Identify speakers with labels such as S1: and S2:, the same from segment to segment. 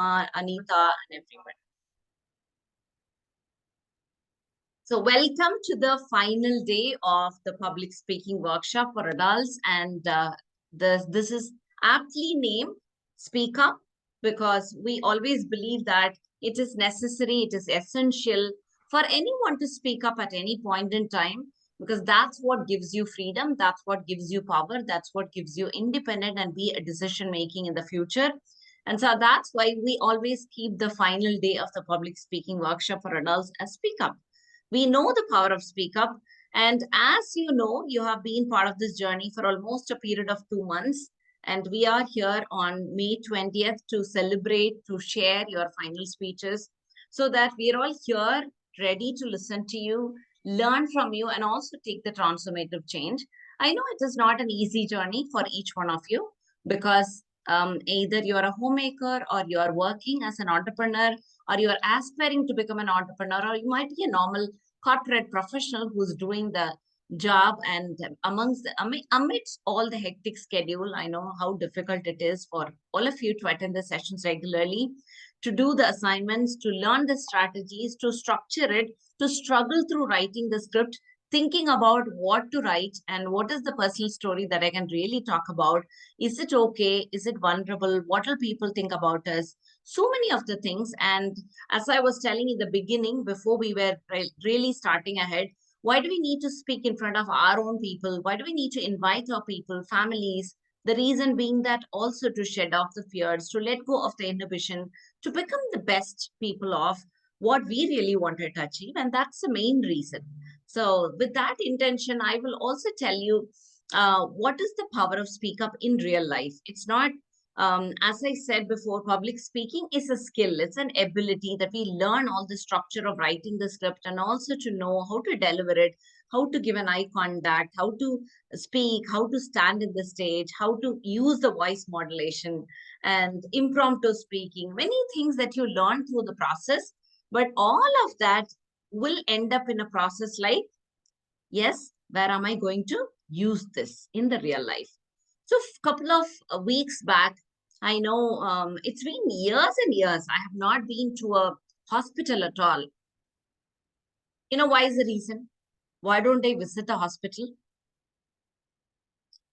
S1: Anita, and everyone. So welcome to the final day of the public speaking workshop for adults. And this is aptly named Speak Up, because we always believe that it is necessary, it is essential for anyone to speak up at any point in time, because that's what gives you freedom, that's what gives you power, that's what gives you independent and be a decision making in the future. And so that's why we always keep the final day of the public speaking workshop for adults as Speak Up. We know the power of Speak Up. And as you know, you have been part of this journey for almost a period of 2 months. And we are here on May 20th to celebrate, to share your final speeches, so that we are all here ready to listen to you, learn from you, and also take the transformative change. I know it is not an easy journey for each one of you, because either you're a homemaker, or you're working as an entrepreneur, or you're aspiring to become an entrepreneur, or you might be a normal corporate professional who's doing the job. And amidst all the hectic schedule, I know how difficult it is for all of you to attend the sessions regularly, to do the assignments, to learn the strategies, to structure it, to struggle through writing the script, thinking about what to write and what is the personal story that I can really talk about. Is it okay? Is it vulnerable? What will people think about us? So many of the things. And as I was telling in the beginning, before we were really starting ahead, why do we need to speak in front of our own people? Why do we need to invite our people, families? The reason being that also to shed off the fears, to let go of the inhibition, to become the best people of what we really wanted to achieve. And that's the main reason. So with that intention, I will also tell you what is the power of Speak Up in real life. It's not as I said before, public speaking is a skill. It's an ability that we learn all the structure of writing the script, and also to know how to deliver it, how to give an eye contact, how to speak, how to stand in the stage, how to use the voice modulation and impromptu speaking. Many things that you learn through the process, but all of that will end up in a process like, yes, where am I going to use this in the real life? So a couple of weeks back, I know it's been years and years. I have not been to a hospital at all. You know, why is the reason? Why don't I visit a hospital?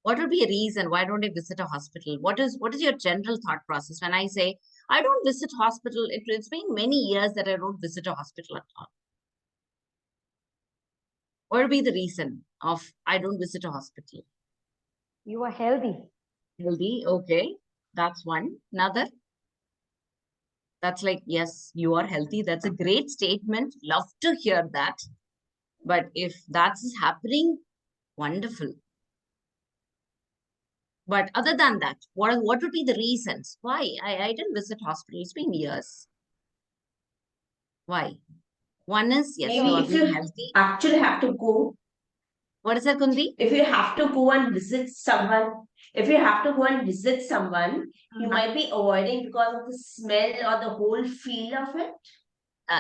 S1: What would be a reason? Why don't I visit a hospital? What is your general thought process when I say I don't visit hospital? It's been many years that I don't visit a hospital at all. What would be the reason of I don't visit a hospital?
S2: You are healthy.
S1: Healthy, okay. That's one. Another? That's like, yes, you are healthy. That's a great statement. Love to hear that. But if that's happening, wonderful. But other than that, what would be the reasons? Why? I didn't visit hospital. It's been years. Why? One is, yes,
S3: Maybe
S1: you are
S3: if
S1: being
S3: you
S1: healthy.
S3: actually have to go,
S1: What is that, Kundi?
S3: if you have to go and visit someone, if you have to go and visit someone, you might be avoiding because of the smell or the whole feel of it.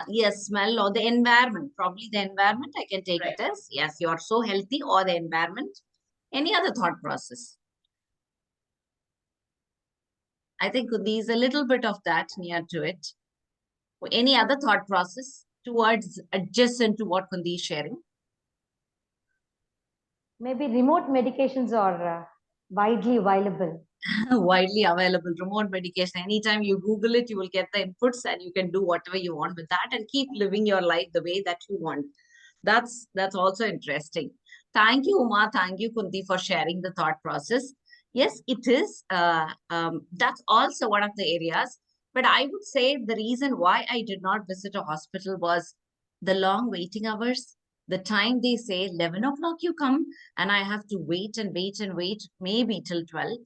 S1: Yes, smell or the environment. Probably the environment, I can take it as, yes, you are so healthy, or the environment. Any other thought process? I think there's a little bit of that near to it. Any other thought process towards adjacent to what Kundi is sharing?
S2: Maybe remote medications are widely available.
S1: Widely available remote medication. Anytime you Google it, you will get the inputs, and you can do whatever you want with that and keep living your life the way that you want. That's also interesting. Thank you, Uma. Thank you, Kunti, for sharing the thought process. Yes, it is. That's also one of the areas. But I would say the reason why I did not visit a hospital was the long waiting hours. The time they say 11 o'clock you come, and I have to wait and wait and wait, maybe till 12.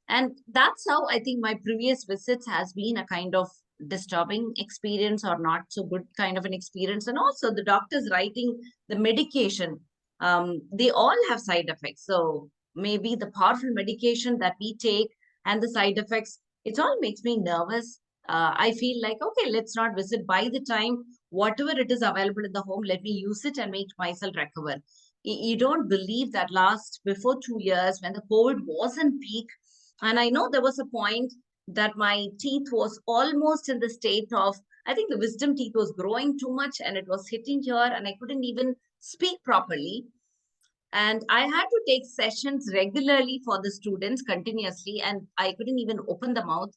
S1: And that's how I think my previous visits has been a kind of disturbing experience, or not so good kind of an experience. And also the doctors writing the medication, they all have side effects. So maybe the powerful medication that we take and the side effects, it all makes me nervous. I feel like, okay, let's not visit. By the time whatever it is available in the home, let me use it and make myself recover. You don't believe that before 2 years when the COVID was in peak, and I know there was a point that my teeth was almost in the state of, I think the wisdom teeth was growing too much and it was hitting here and I couldn't even speak properly. And I had to take sessions regularly for the students continuously, and I couldn't even open the mouth.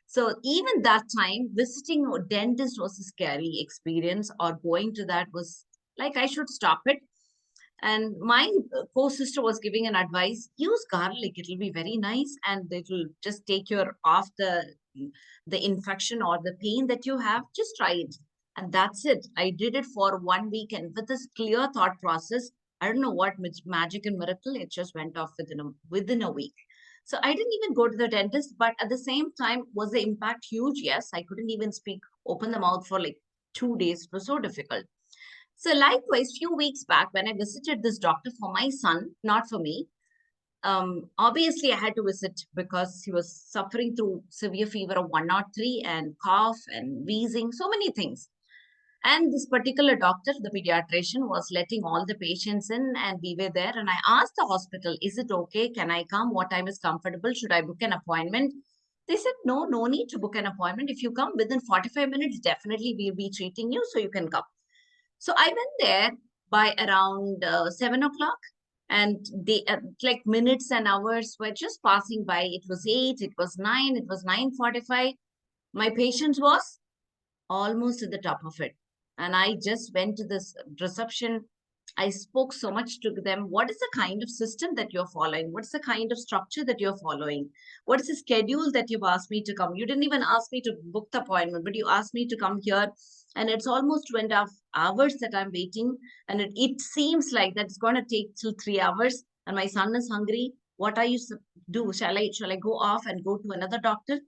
S1: So even that time, visiting a dentist was a scary experience, or going to that was like I should stop it. And my co-sister was giving an advice, use garlic, it'll be very nice and it will just take your off the infection or the pain that you have. Just try it. And that's it. I did it for 1 week and with this clear thought process, I don't know what magic and miracle, it just went off within a week. So I didn't even go to the dentist, but at the same time, was the impact huge? Yes, I couldn't even speak, open the mouth for like 2 days. It was so difficult. So likewise, few weeks back when I visited this doctor for my son, not for me, obviously I had to visit because he was suffering through severe fever of 103 and cough and wheezing, so many things. And this particular doctor, the pediatrician, was letting all the patients in and we were there. And I asked the hospital, is it okay? Can I come? What time is comfortable? Should I book an appointment? They said, no, no need to book an appointment. If you come within 45 minutes, definitely we'll be treating you. So you can come. So I went there by around 7 o'clock and they like minutes and hours were just passing by. It was 8, it was 9, it was 9:45. My patient was almost at the top of it. And I just went to this reception. I spoke so much to them. What is the kind of system that you're following? What's the kind of structure that you're following? What is the schedule that you've asked me to come? You didn't even ask me to book the appointment, but you asked me to come here. And it's almost 2.5 hours that I'm waiting. And it seems like that it's going to take till 3 hours. And my son is hungry. What are you do? Shall I go off and go to another doctor?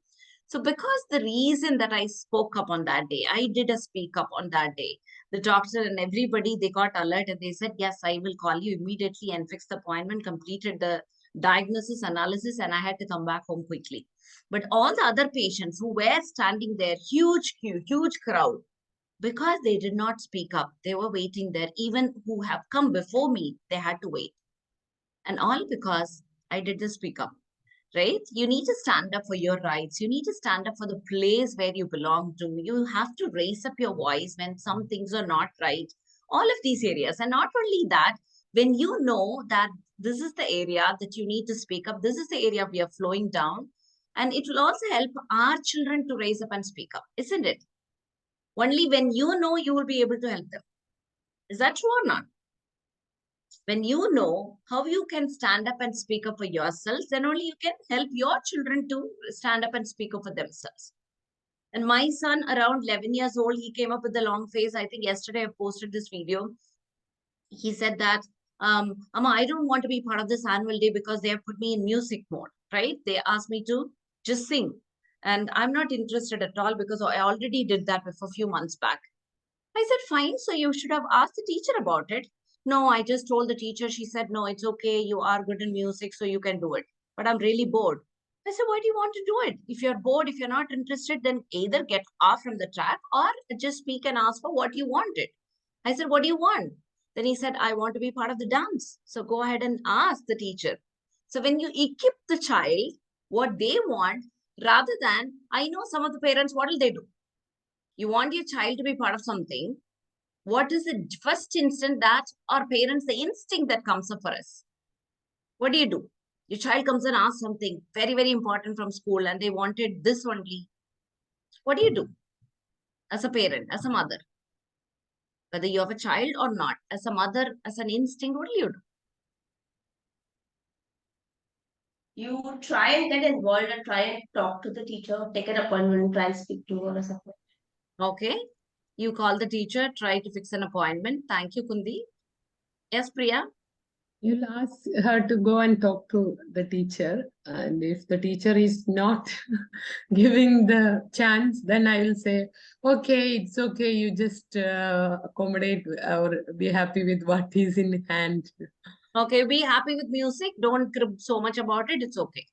S1: So because the reason that I spoke up on that day, I did a speak up on that day. The doctor and everybody, they got alert and they said, yes, I will call you immediately and fix the appointment, completed the diagnosis analysis, and I had to come back home quickly. But all the other patients who were standing there, huge queue, huge crowd, because they did not speak up, they were waiting there. Even who have come before me, they had to wait. And all because I did the speak up. Right? You need to stand up for your rights. You need to stand up for the place where you belong to. You have to raise up your voice when some things are not right. All of these areas. And not only that, when you know that this is the area that you need to speak up, this is the area we are flowing down. And it will also help our children to raise up and speak up, isn't it? Only when you know, you will be able to help them. Is that true or not? When you know how you can stand up and speak up for yourselves, then only you can help your children to stand up and speak up for themselves. And my son, around 11 years old, he came up with the long face. I think yesterday I posted this video. He said that, Amma, I don't want to be part of this annual day because they have put me in music mode, right? They asked me to just sing. And I'm not interested at all because I already did that for a few months back. I said, fine. So you should have asked the teacher about it. No, I just told the teacher. She said, no, it's okay. You are good in music, so you can do it. But I'm really bored. I said, why do you want to do it? If you're bored, if you're not interested, then either get off from the track or just speak and ask for what you wanted. I said, what do you want? Then he said, I want to be part of the dance. So go ahead and ask the teacher. So when you equip the child what they want, rather than, I know some of the parents, what will they do? You want your child to be part of something. What is the first instant that our parents, the instinct that comes up for us? What do? Your child comes and asks something very, very important from school and they wanted this only. What do? As a parent, as a mother? Whether you have a child or not, as a mother, as an instinct, what do you do?
S3: You try and get involved and try and talk to the teacher, take an appointment and try and speak to her or something.
S1: Okay. You call the teacher, try to fix an appointment. Thank you, Kundi. Yes, Priya?
S4: You'll ask her to go and talk to the teacher. And if the teacher is not giving the chance, then I will say, okay, it's okay. You just accommodate or be happy with what is in hand.
S1: Okay, be happy with music. Don't crib so much about it. It's okay.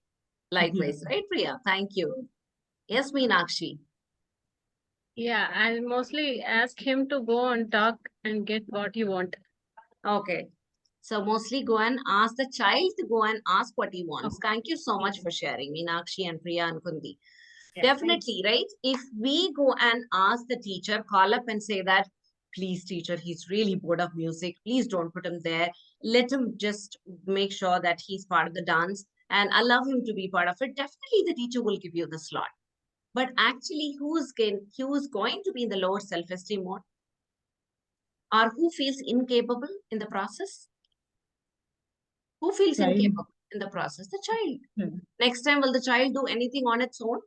S1: Likewise, right, Priya? Thank you. Yes, Meenakshi.
S5: Yeah, I'll mostly ask him to go and talk and get what he wants.
S1: Okay. So mostly go and ask the child to go and ask what he wants.
S5: Okay.
S1: Thank you so much for sharing, Meenakshi and Priya and Kundi. Definitely, right? If we go and ask the teacher, call up and say that, please, teacher, he's really bored of music. Please don't put him there. Let him just make sure that he's part of the dance and allow him to be part of it. Definitely, the teacher will give you the slot. But actually, who's going to be in the lower self-esteem mode? Or who feels incapable in the process? Who feels
S4: Child.
S1: incapable in the process? The child.
S4: Hmm.
S1: Next time, will the child do anything on its own?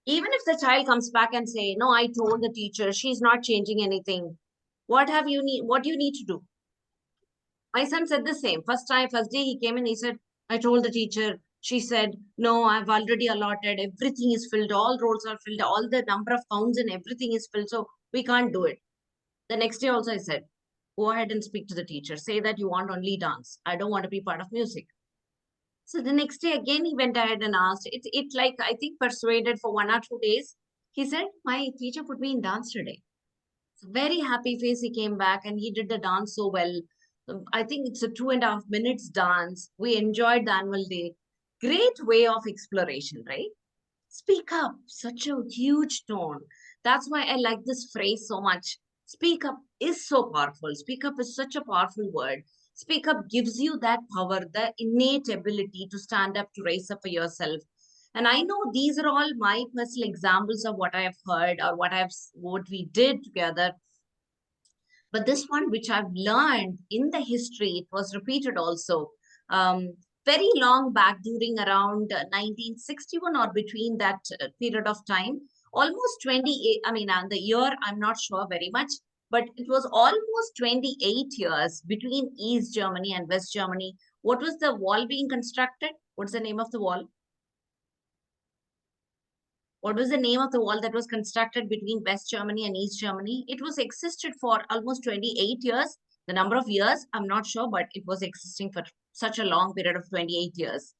S1: Even if the child comes back and say, no, I told the teacher, she's not changing anything. What do you need to do? My son said the same. First day he came in, he said, I told the teacher, she said, no, I've already allotted, everything is filled, all roles are filled, all the number of counts and everything is filled, so we can't do it. The next day also I said, go ahead and speak to the teacher. Say that you want only dance. I don't want to be part of music. So the next day again he went ahead and asked. It like I think persuaded for 1 or 2 days. He said, my teacher put me in dance today. So very happy face he came back and he did the dance so well. I think it's a 2.5 minutes dance. We enjoyed the annual day. Great way of exploration, right? Speak up, such a huge tone. That's why I like this phrase so much. Speak up is so powerful. Speak up is such a powerful word. Speak up gives you that power, the innate ability to stand up, to raise up for yourself. And I know these are all my personal examples of what I have heard or what we did together. But this one, which I've learned in the history, it was repeated also. Very long back during around 1961 or between that period of time, almost 28, I mean, and the year, I'm not sure very much, but it was almost 28 years between East Germany and West Germany. What was the wall being constructed? What's the name of the wall? What was the name of the wall that was constructed between West Germany and East Germany? It was existed for almost 28 years. The number of years, I'm not sure, but it was existing for such a long period of 28 years.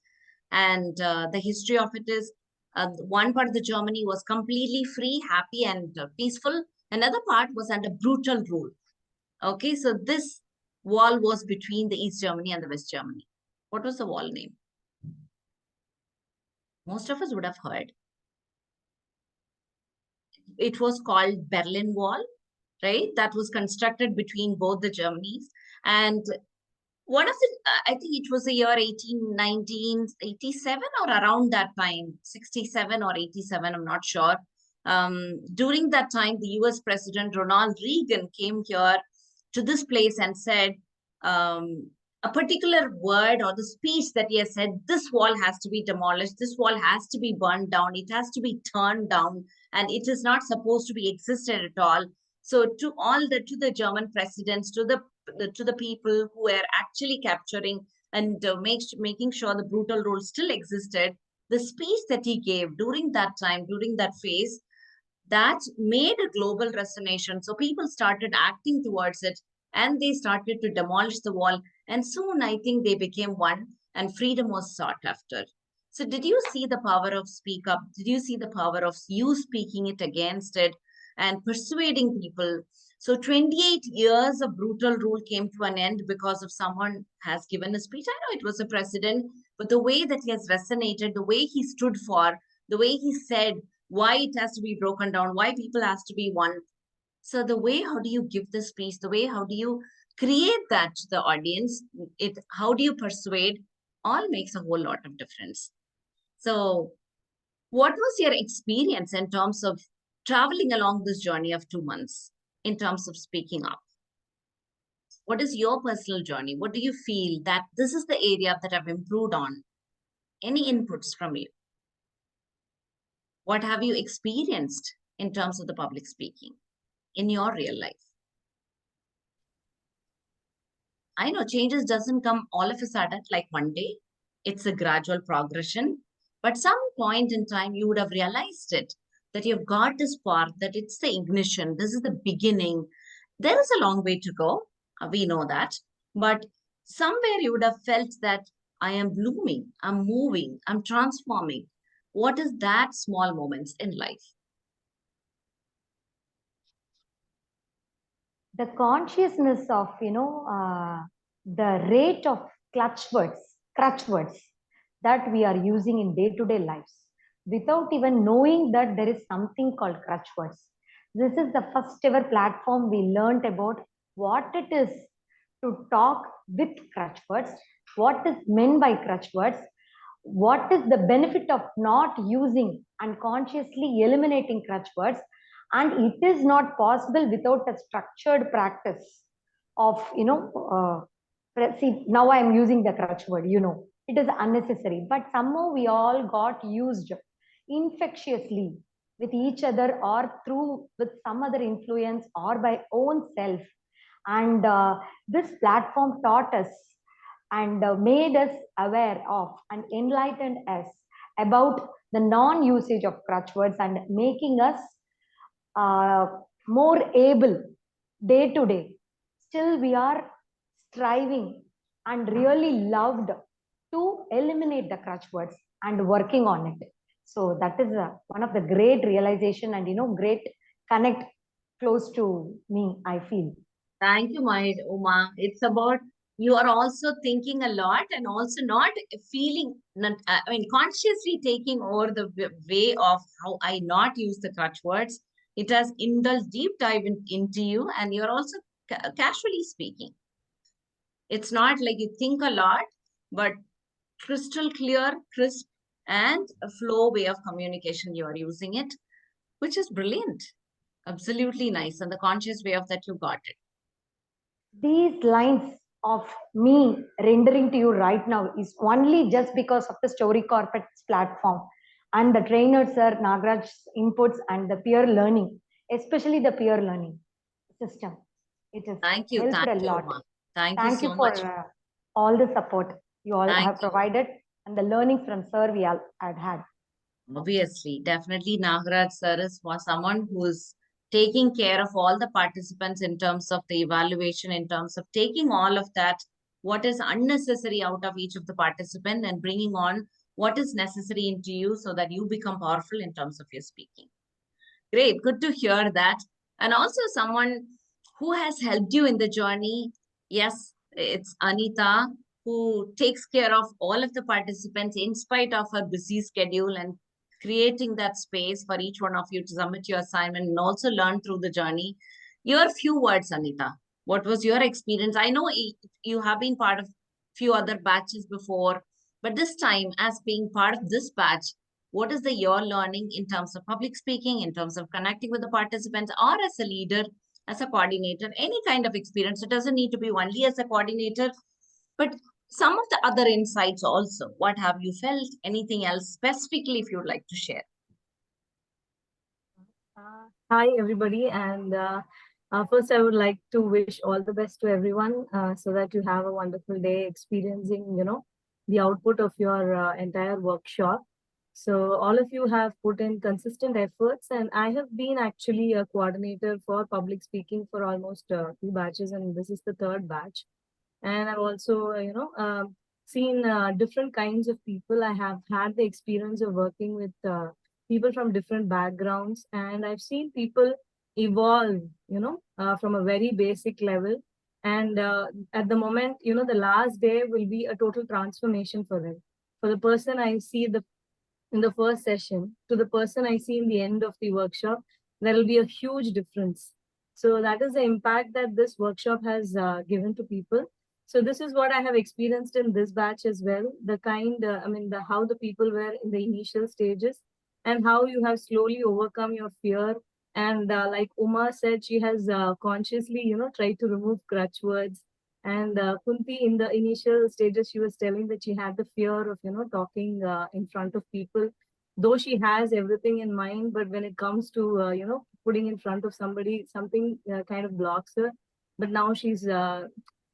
S1: And the history of it is one part of the Germany was completely free, happy, and peaceful. Another part was under brutal rule. Okay, so this wall was between the East Germany and the West Germany. What was the wall name? Most of us would have heard. It was called Berlin Wall, right? That was constructed between both the Germanys. And one of the, I think it was the year 1987 or around that time, 67 or 87, I'm not sure. During that time, the US President Ronald Reagan came here to this place and said, a particular word or the speech that he has said, this wall has to be demolished, this wall has to be burned down, it has to be turned down, and it is not supposed to be existed at all. So to the German presidents, to the people who were actually capturing and making sure the brutal rule still existed, the speech that he gave during that time, during that phase, that made a global resonation. So people started acting towards it and they started to demolish the wall. And soon I think they became one and freedom was sought after. So did you see the power of speak up? Did you see the power of you speaking it against it and persuading people? So 28 years of brutal rule came to an end because of someone has given a speech. I know it was a president, but the way that he has resonated, the way he stood for, the way he said why it has to be broken down, why people has to be one. So the way, how do you give the speech, the way, how do you create that to the audience, how do you persuade, all makes a whole lot of difference. So what was your experience in terms of traveling along this journey of 2 months in terms of speaking up? What is your personal journey? What do you feel that this is the area that I've improved on? Any inputs from you? What have you experienced in terms of the public speaking in your real life? I know changes doesn't come all of a sudden, like one day. It's a gradual progression. But some point in time, you would have realized it, that you've got this spark, that it's the ignition. This is the beginning. There is a long way to go. We know that. But somewhere you would have felt that I am blooming, I'm moving, I'm transforming. What is that small moments in life?
S2: The consciousness of, the rate of crutch words that we are using in day-to-day lives without even knowing that there is something called crutch words. This is the first ever platform we learned about what it is to talk with crutch words, what is meant by crutch words, what is the benefit of not using and consciously eliminating crutch words, and it is not possible without a structured practice of see, now I am using the crutch word, it is unnecessary, but somehow we all got used infectiously with each other or through with some other influence or by own self. And this platform taught us and made us aware of and enlightened us about the non-usage of crutch words and making us more able day to day. Still, we are striving and really loved to eliminate the crutch words and working on it. So that is one of the great realization and great connect close to me, I feel.
S1: Thank you, my Uma. It's about you are also thinking a lot and also not feeling, consciously taking over the way of how I not use the crutch words. It has indulged deep dive into you, and you're also casually speaking. It's not like you think a lot, but crystal clear, crisp, and a flow way of communication you are using it, which is brilliant. Absolutely nice. And the conscious way of that you got it.
S2: These lines of me rendering to you right now is only just because of the Story Corporate's platform and the trainer sir Nagaraj's inputs and the peer learning, especially the peer learning system. It has
S1: Thank you.
S2: helped
S1: Thank
S2: a
S1: you,
S2: lot.
S1: Uma. Thank you
S2: Thank you
S1: so
S2: for
S1: much.
S2: all the support you all
S1: Thank
S2: have
S1: you.
S2: provided and the learnings from sir we all had.
S1: Obviously, definitely Nagaraj sir is for someone who's taking care of all the participants in terms of the evaluation, in terms of taking all of that, what is unnecessary out of each of the participant and bringing on what is necessary into you so that you become powerful in terms of your speaking. Great, good to hear that. And also someone who has helped you in the journey. Yes, it's Anita, who takes care of all of the participants in spite of her busy schedule and creating that space for each one of you to submit your assignment and also learn through the journey. Your few words, Anita. What was your experience? I know you have been part of few other batches before, but this time as being part of this batch, what is the your learning in terms of public speaking, in terms of connecting with the participants, or as a leader, as a coordinator, any kind of experience? It doesn't need to be only as a coordinator, but some of the other insights also. What have you felt? Anything else specifically if you'd like to share?
S6: Hi, everybody. And first, I would like to wish all the best to everyone so that you have a wonderful day experiencing, the output of your entire workshop. So all of you have put in consistent efforts, and I have been actually a coordinator for public speaking for almost 2 batches, and this is the 3rd batch. And I've also, seen different kinds of people. I have had the experience of working with people from different backgrounds, and I've seen people evolve, from a very basic level. And at the moment, the last day will be a total transformation for them. For the person I see in the first session to the person I see in the end of the workshop, there will be a huge difference. So that is the impact that this workshop has given to people. So this is what I have experienced in this batch as well. The kind, how the people were in the initial stages and how you have slowly overcome your fear. And like Uma said, she has consciously, tried to remove crutch words. And Kunti, in the initial stages, she was telling that she had the fear of, talking in front of people, though she has everything in mind. But when it comes to, putting in front of somebody, something kind of blocks her. But now she's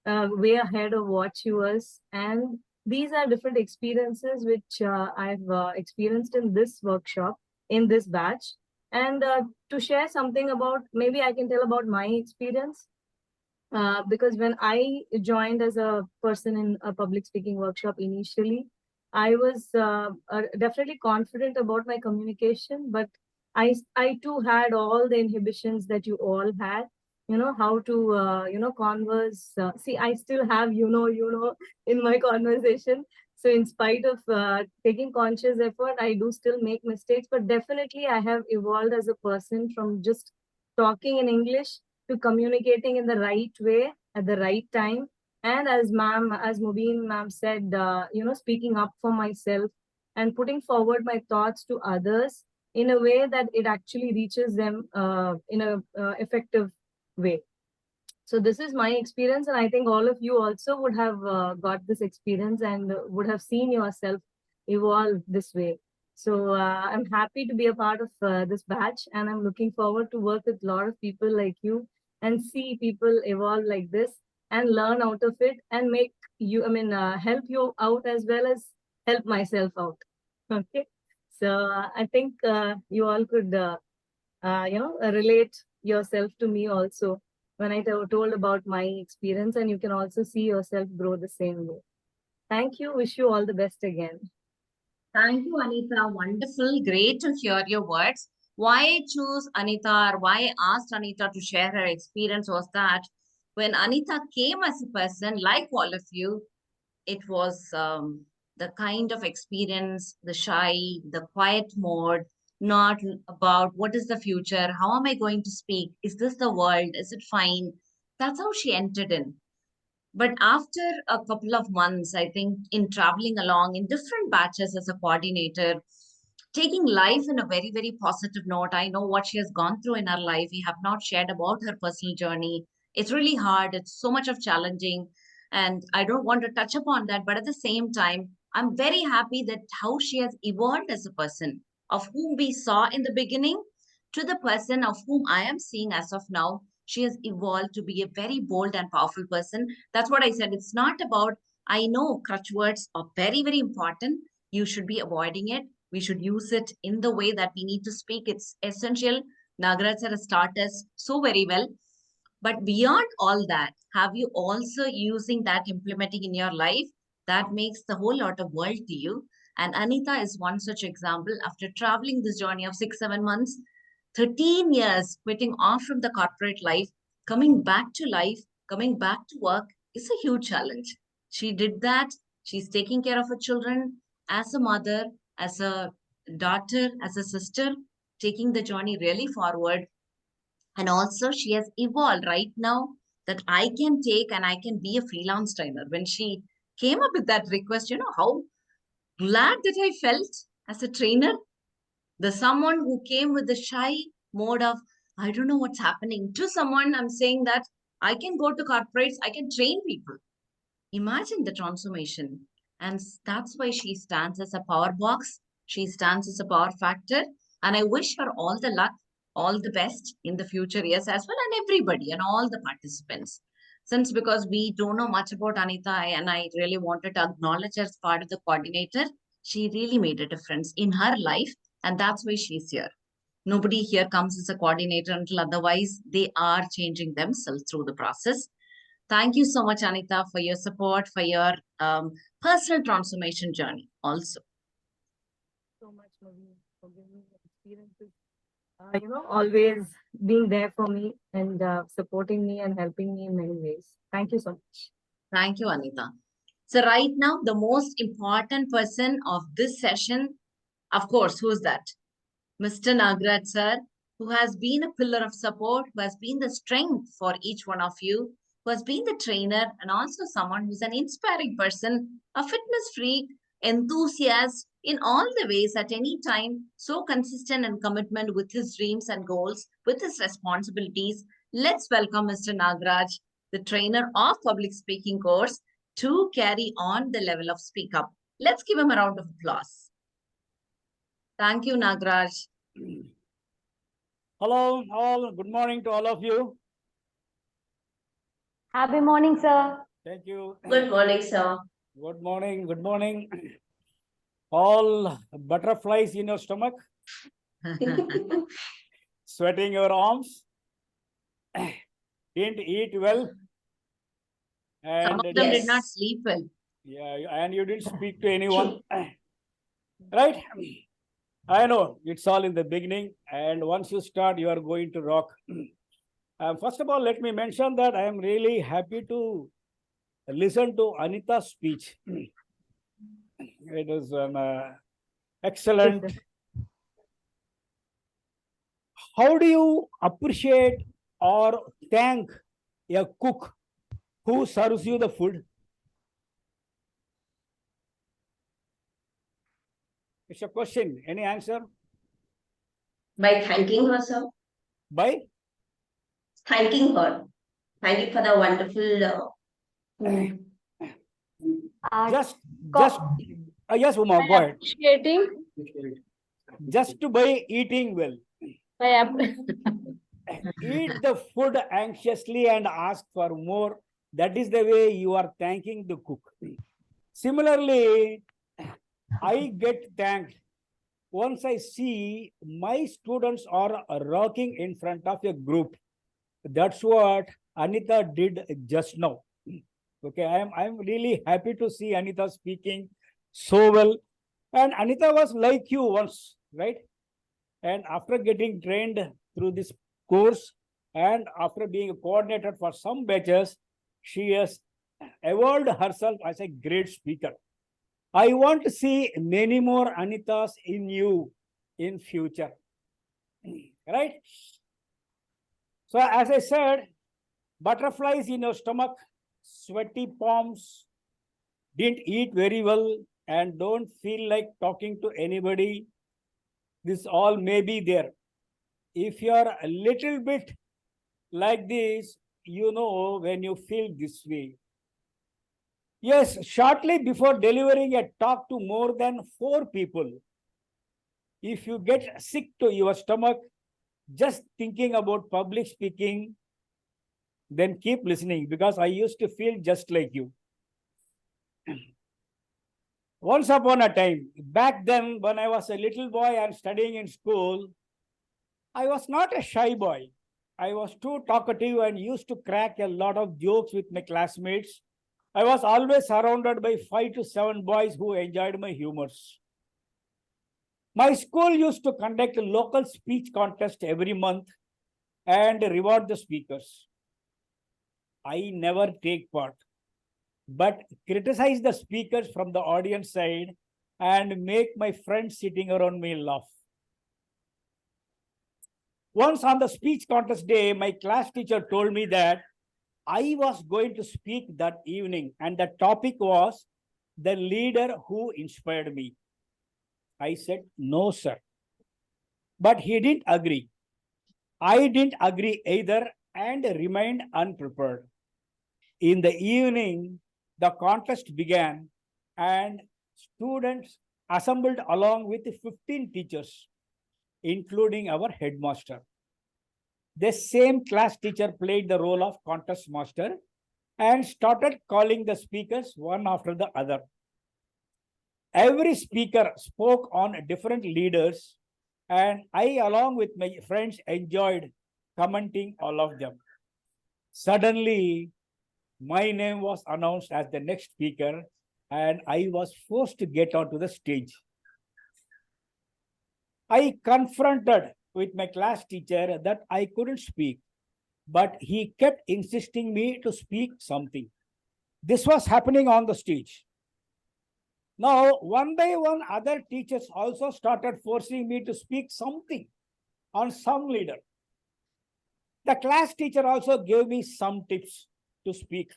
S6: way ahead of what she was. And these are different experiences which I've experienced in this workshop, in this batch. And to share something about, maybe I can tell about my experience. Because when I joined as a person in a public speaking workshop initially, I was definitely confident about my communication, but I too had all the inhibitions that you all had. How to, converse. See, I still have, in my conversation. So in spite of taking conscious effort, I do still make mistakes, but definitely I have evolved as a person from just talking in English to communicating in the right way at the right time. And as Mubin ma'am said, speaking up for myself and putting forward my thoughts to others in a way that it actually reaches them in a effective way. So this is my experience, and I think all of you also would have got this experience and would have seen yourself evolve this way. So I'm happy to be a part of this batch, and I'm looking forward to work with a lot of people like you and see people evolve like this and learn out of it and make you, help you out as well as help myself out. Okay. So I think you all could, relate yourself to me also when I told about my experience, and you can also see yourself grow the same way. Thank you. Wish you all the best again.
S1: Thank you, Anita. Wonderful. Great to hear your words. Why I choose Anita, or why I asked Anita to share her experience was that when Anita came as a person, like all of you, it was the kind of experience, the shy, the quiet mode, not about what is the future, how am I going to speak, is this the world, is it fine? That's how she entered in. But after a couple of months, I think in traveling along in different batches as a coordinator, taking life in a very, very positive note. I know what she has gone through in her life. We have not shared about her personal journey. It's really hard. It's so much of challenging. And I don't want to touch upon that. But at the same time, I'm very happy that how she has evolved as a person, of whom we saw in the beginning to the person of whom I am seeing as of now. She has evolved to be a very bold and powerful person. That's what I said. It's not about, I know crutch words are very, very important. You should be avoiding it. We should use it in the way that we need to speak. It's essential. Nagaraj sir has taught us so very well. But beyond all that, have you also using that implementing in your life? That makes the whole lot of world to you. And Anita is one such example. After traveling this journey of 6, 7 months, 13 years quitting off from the corporate life, coming back to life, coming back to work is a huge challenge. She did that. She's taking care of her children as a mother, as a daughter, as a sister, taking the journey really forward. And also, she has evolved right now that I can take and I can be a freelance trainer. When she came up with that request, you know how glad that I felt as a trainer. The someone who came with the shy mode of, I don't know what's happening, to someone I'm saying that I can go to corporates, I can train people. Imagine the transformation. And that's why she stands as a power box. She stands as a power factor. And I wish her all the luck, all the best in the future years as well, and everybody and all the participants. Since because we don't know much about Anita, and I really wanted to acknowledge her as part of the coordinator, she really made a difference in her life. And that's why she's here. Nobody here comes as a coordinator until otherwise they are changing themselves through the process. Thank you so much, Anita, for your support, for your personal transformation journey also.
S6: So much, Naveen, for giving me the experiences. Always being there for me and supporting me and helping me in many ways. Thank you so much.
S1: Thank you, Anita. So right now, the most important person of this session, of course, who's that? Mr. Nagaraj sir, who has been a pillar of support, who has been the strength for each one of you, who has been the trainer, and also someone who's an inspiring person, a fitness freak, enthusiast in all the ways at any time, so consistent and commitment with his dreams and goals, with his responsibilities. Let's welcome Mr. Nagaraj, the trainer of public speaking course, to carry on the level of Speak Up. Let's give him a round of applause. Thank you, Nagaraj.
S7: Hello, all. Good morning to all of you.
S2: Happy morning, sir.
S7: Thank you.
S3: Good morning, sir.
S7: Good morning. Good morning. All butterflies in your stomach, sweating your arms, didn't eat well,
S1: Some
S7: and
S1: of them did not
S3: Yes.
S1: sleep well.
S7: yeah, and you didn't speak to anyone, right? I know it's all in the beginning, and once you start, you are going to rock. First of all, let me mention that I am really happy to listen to Anita's speech. It was an excellent.
S6: Yes, sir.
S7: How do you appreciate or thank a cook who serves you the food? It's a question. Any answer?
S3: By thanking her, sir.
S7: By
S3: Thanking her. Thank you for the wonderful food.
S7: just
S2: Co-
S7: yes, Uma,
S5: By
S7: go ahead.
S5: appreciating,
S7: Just by eating well.
S5: by
S7: Eat the food anxiously and ask for more. That is the way you are thanking the cook. Similarly, I get thanked once I see my students are rocking in front of a group. That's what Anita did just now. Okay, I'm really happy to see Anita speaking so well. And Anita was like you once, right? And after getting trained through this course and after being coordinated for some batches, she has evolved herself as a great speaker. I want to see many more Anitas in you in future. Right? So as I said, butterflies in your stomach, sweaty palms, didn't eat very well, and don't feel like talking to anybody. This all may be there. If you are a little bit like this, you know when you feel this way. Yes, shortly before delivering a talk to more than 4 people, if you get sick to your stomach, just thinking about public speaking, then keep listening, because I used to feel just like you. Once upon a time, back then when I was a little boy and studying in school, I was not a shy boy. I was too talkative and used to crack a lot of jokes with my classmates. I was always surrounded by 5 to 7 boys who enjoyed my humors. My school used to conduct a local speech contest every month and reward the speakers. I never take part, but criticize the speakers from the audience side and make my friends sitting around me laugh. Once on the speech contest day, my class teacher told me that I was going to speak that evening, and the topic was the leader who inspired me. I said, no, sir. But he didn't agree. I didn't agree either and remained unprepared. In the evening, the contest began and students assembled along with 15 teachers, including our headmaster. The same class teacher played the role of contest master and started calling the speakers one after the other. Every speaker spoke on different leaders, and I, along with my friends, enjoyed commenting all of them. Suddenly, my name was announced as the next speaker, and I was forced to get onto the stage. I confronted with my class teacher that I couldn't speak, but he kept insisting me to speak something. This was happening on the stage. Now, one by one, other teachers also started forcing me to speak something on some leader. The class teacher also gave me some tips to speak.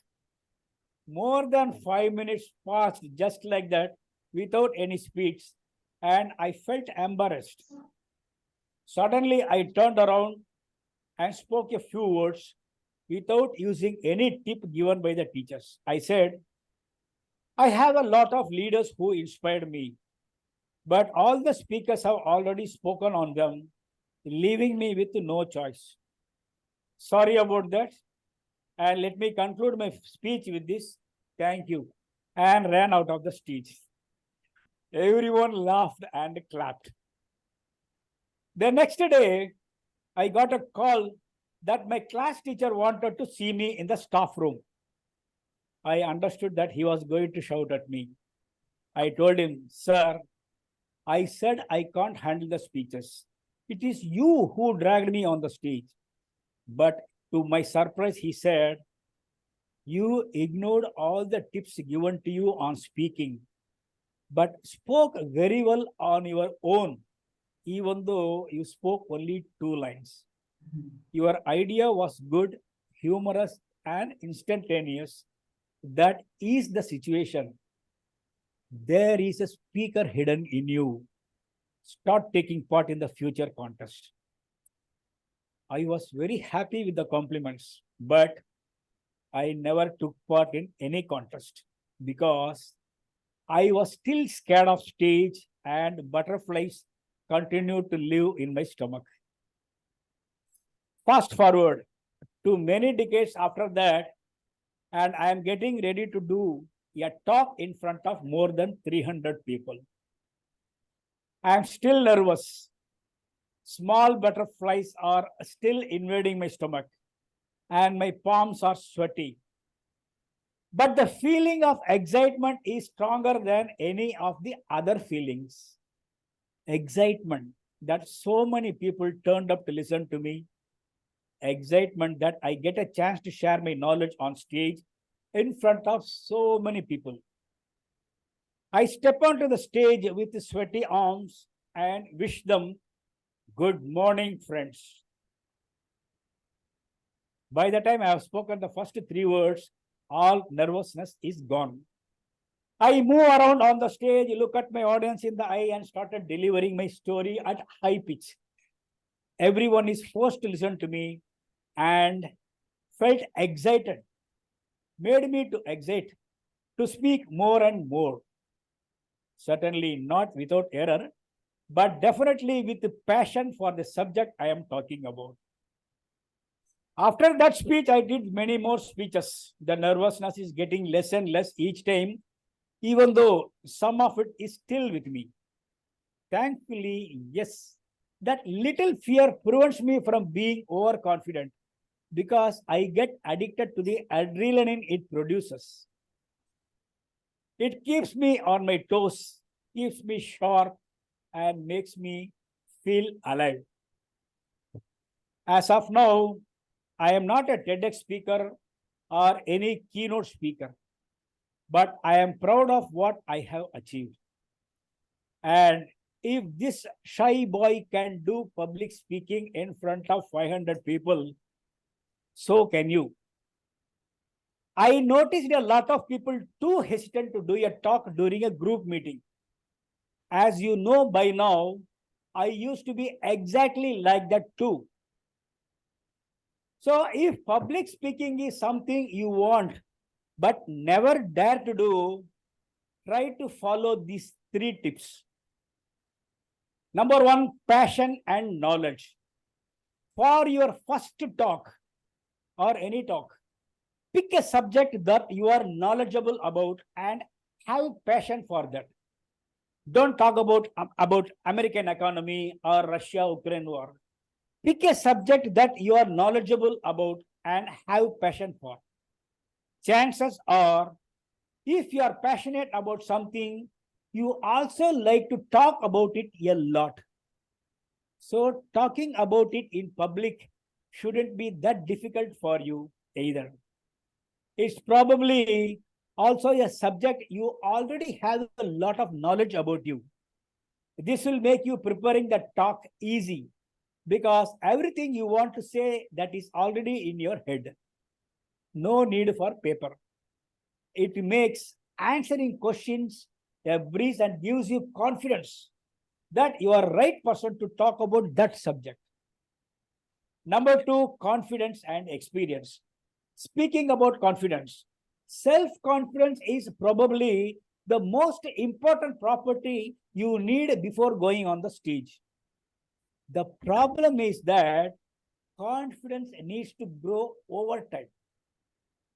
S7: More than 5 minutes passed just like that without any speech, and I felt embarrassed. Suddenly, I turned around and spoke a few words without using any tip given by the teachers. I said, I have a lot of leaders who inspired me, but all the speakers have already spoken on them, leaving me with no choice. Sorry about that. And let me conclude my speech with this. Thank you. And ran out of the stage. Everyone laughed and clapped. The next day, I got a call that my class teacher wanted to see me in the staff room. I understood that he was going to shout at me. I told him, sir, I said I can't handle the speeches. It is you who dragged me on the stage. But to my surprise, he said, you ignored all the tips given to you on speaking. but spoke very well on your own, even though you spoke only 2 lines. Your idea was good, humorous, and instantaneous. That is the situation. There is a speaker hidden in you. Start taking part in the future contest. I was very happy with the compliments, but I never took part in any contest because I was still scared of stage and butterflies continued to live in my stomach. Fast forward to many decades after that, and I am getting ready to do a talk in front of more than 300 people. I am still nervous. Small butterflies are still invading my stomach, and my palms are sweaty. But the feeling of excitement is stronger than any of the other feelings. Excitement that so many people turned up to listen to me. Excitement that I get a chance to share my knowledge on stage in front of so many people. I step onto the stage with sweaty arms and wish them good morning, friends. By the time I have spoken the first 3 words, all nervousness is gone. I move around on the stage, look at my audience in the eye, and started delivering my story at high pitch. Everyone is forced to listen to me and felt excited, made me to excite, to speak more and more. Certainly not without error, but definitely with passion for the subject I am talking about. After that speech, I did many more speeches. The nervousness is getting less and less each time, even though some of it is still with me. Thankfully, yes, that little fear prevents me from being overconfident because I get addicted to the adrenaline it produces. It keeps me on my toes, keeps me sharp, and makes me feel alive. As of now, I am not a TEDx speaker or any keynote speaker, but I am proud of what I have achieved. And if this shy boy can do public speaking in front of 500 people, so can you. I noticed a lot of people too hesitant to do a talk during a group meeting. As you know by now, I used to be exactly like that too. So if public speaking is something you want, but never dare to do, try to follow these 3 tips. Number 1, passion and knowledge. For your first talk or any talk, pick a subject that you are knowledgeable about and have passion for that. Don't talk about American economy or Russia-Ukraine war. Pick a subject that you are knowledgeable about and have passion for. Chances are, if you are passionate about something, you also like to talk about it a lot. So talking about it in public shouldn't be that difficult for you either. It's probably also a subject you already have a lot of knowledge about you. This will make you preparing the talk easy because everything you want to say that is already in your head. No need for paper. It makes answering questions a breeze and gives you confidence that you are right person to talk about that subject. Number 2, confidence and experience. Speaking about confidence, self-confidence is probably the most important property you need before going on the stage. The problem is that confidence needs to grow over time.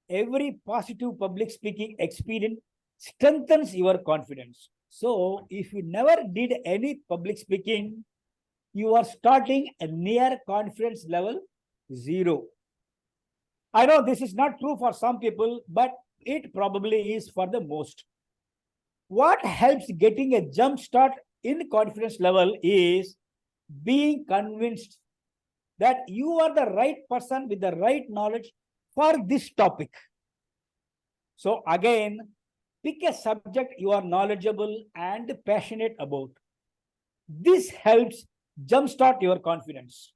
S7: Every positive public speaking experience strengthens your confidence. So if you never did any public speaking, you are starting a near confidence level 0. I know this is not true for some people, but it probably is for the most. What helps getting a jump start in confidence level is being convinced that you are the right person with the right knowledge for this topic. So again, Pick a subject you are knowledgeable and passionate about. This helps jumpstart your confidence.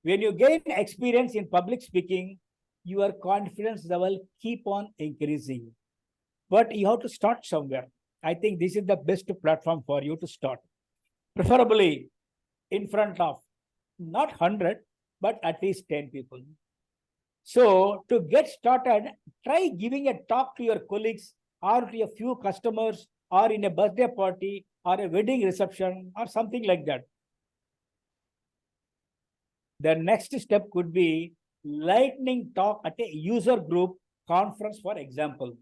S7: When you gain experience in public speaking, your confidence level keep on increasing. But you have to start somewhere. I think this is the best platform for you to start. Preferably in front of not 100, but at least 10 people. So to get started, try giving a talk to your colleagues or to a few customers or in a birthday party or a wedding reception or something like that. The next step could be lightning talk at a user group conference, for example.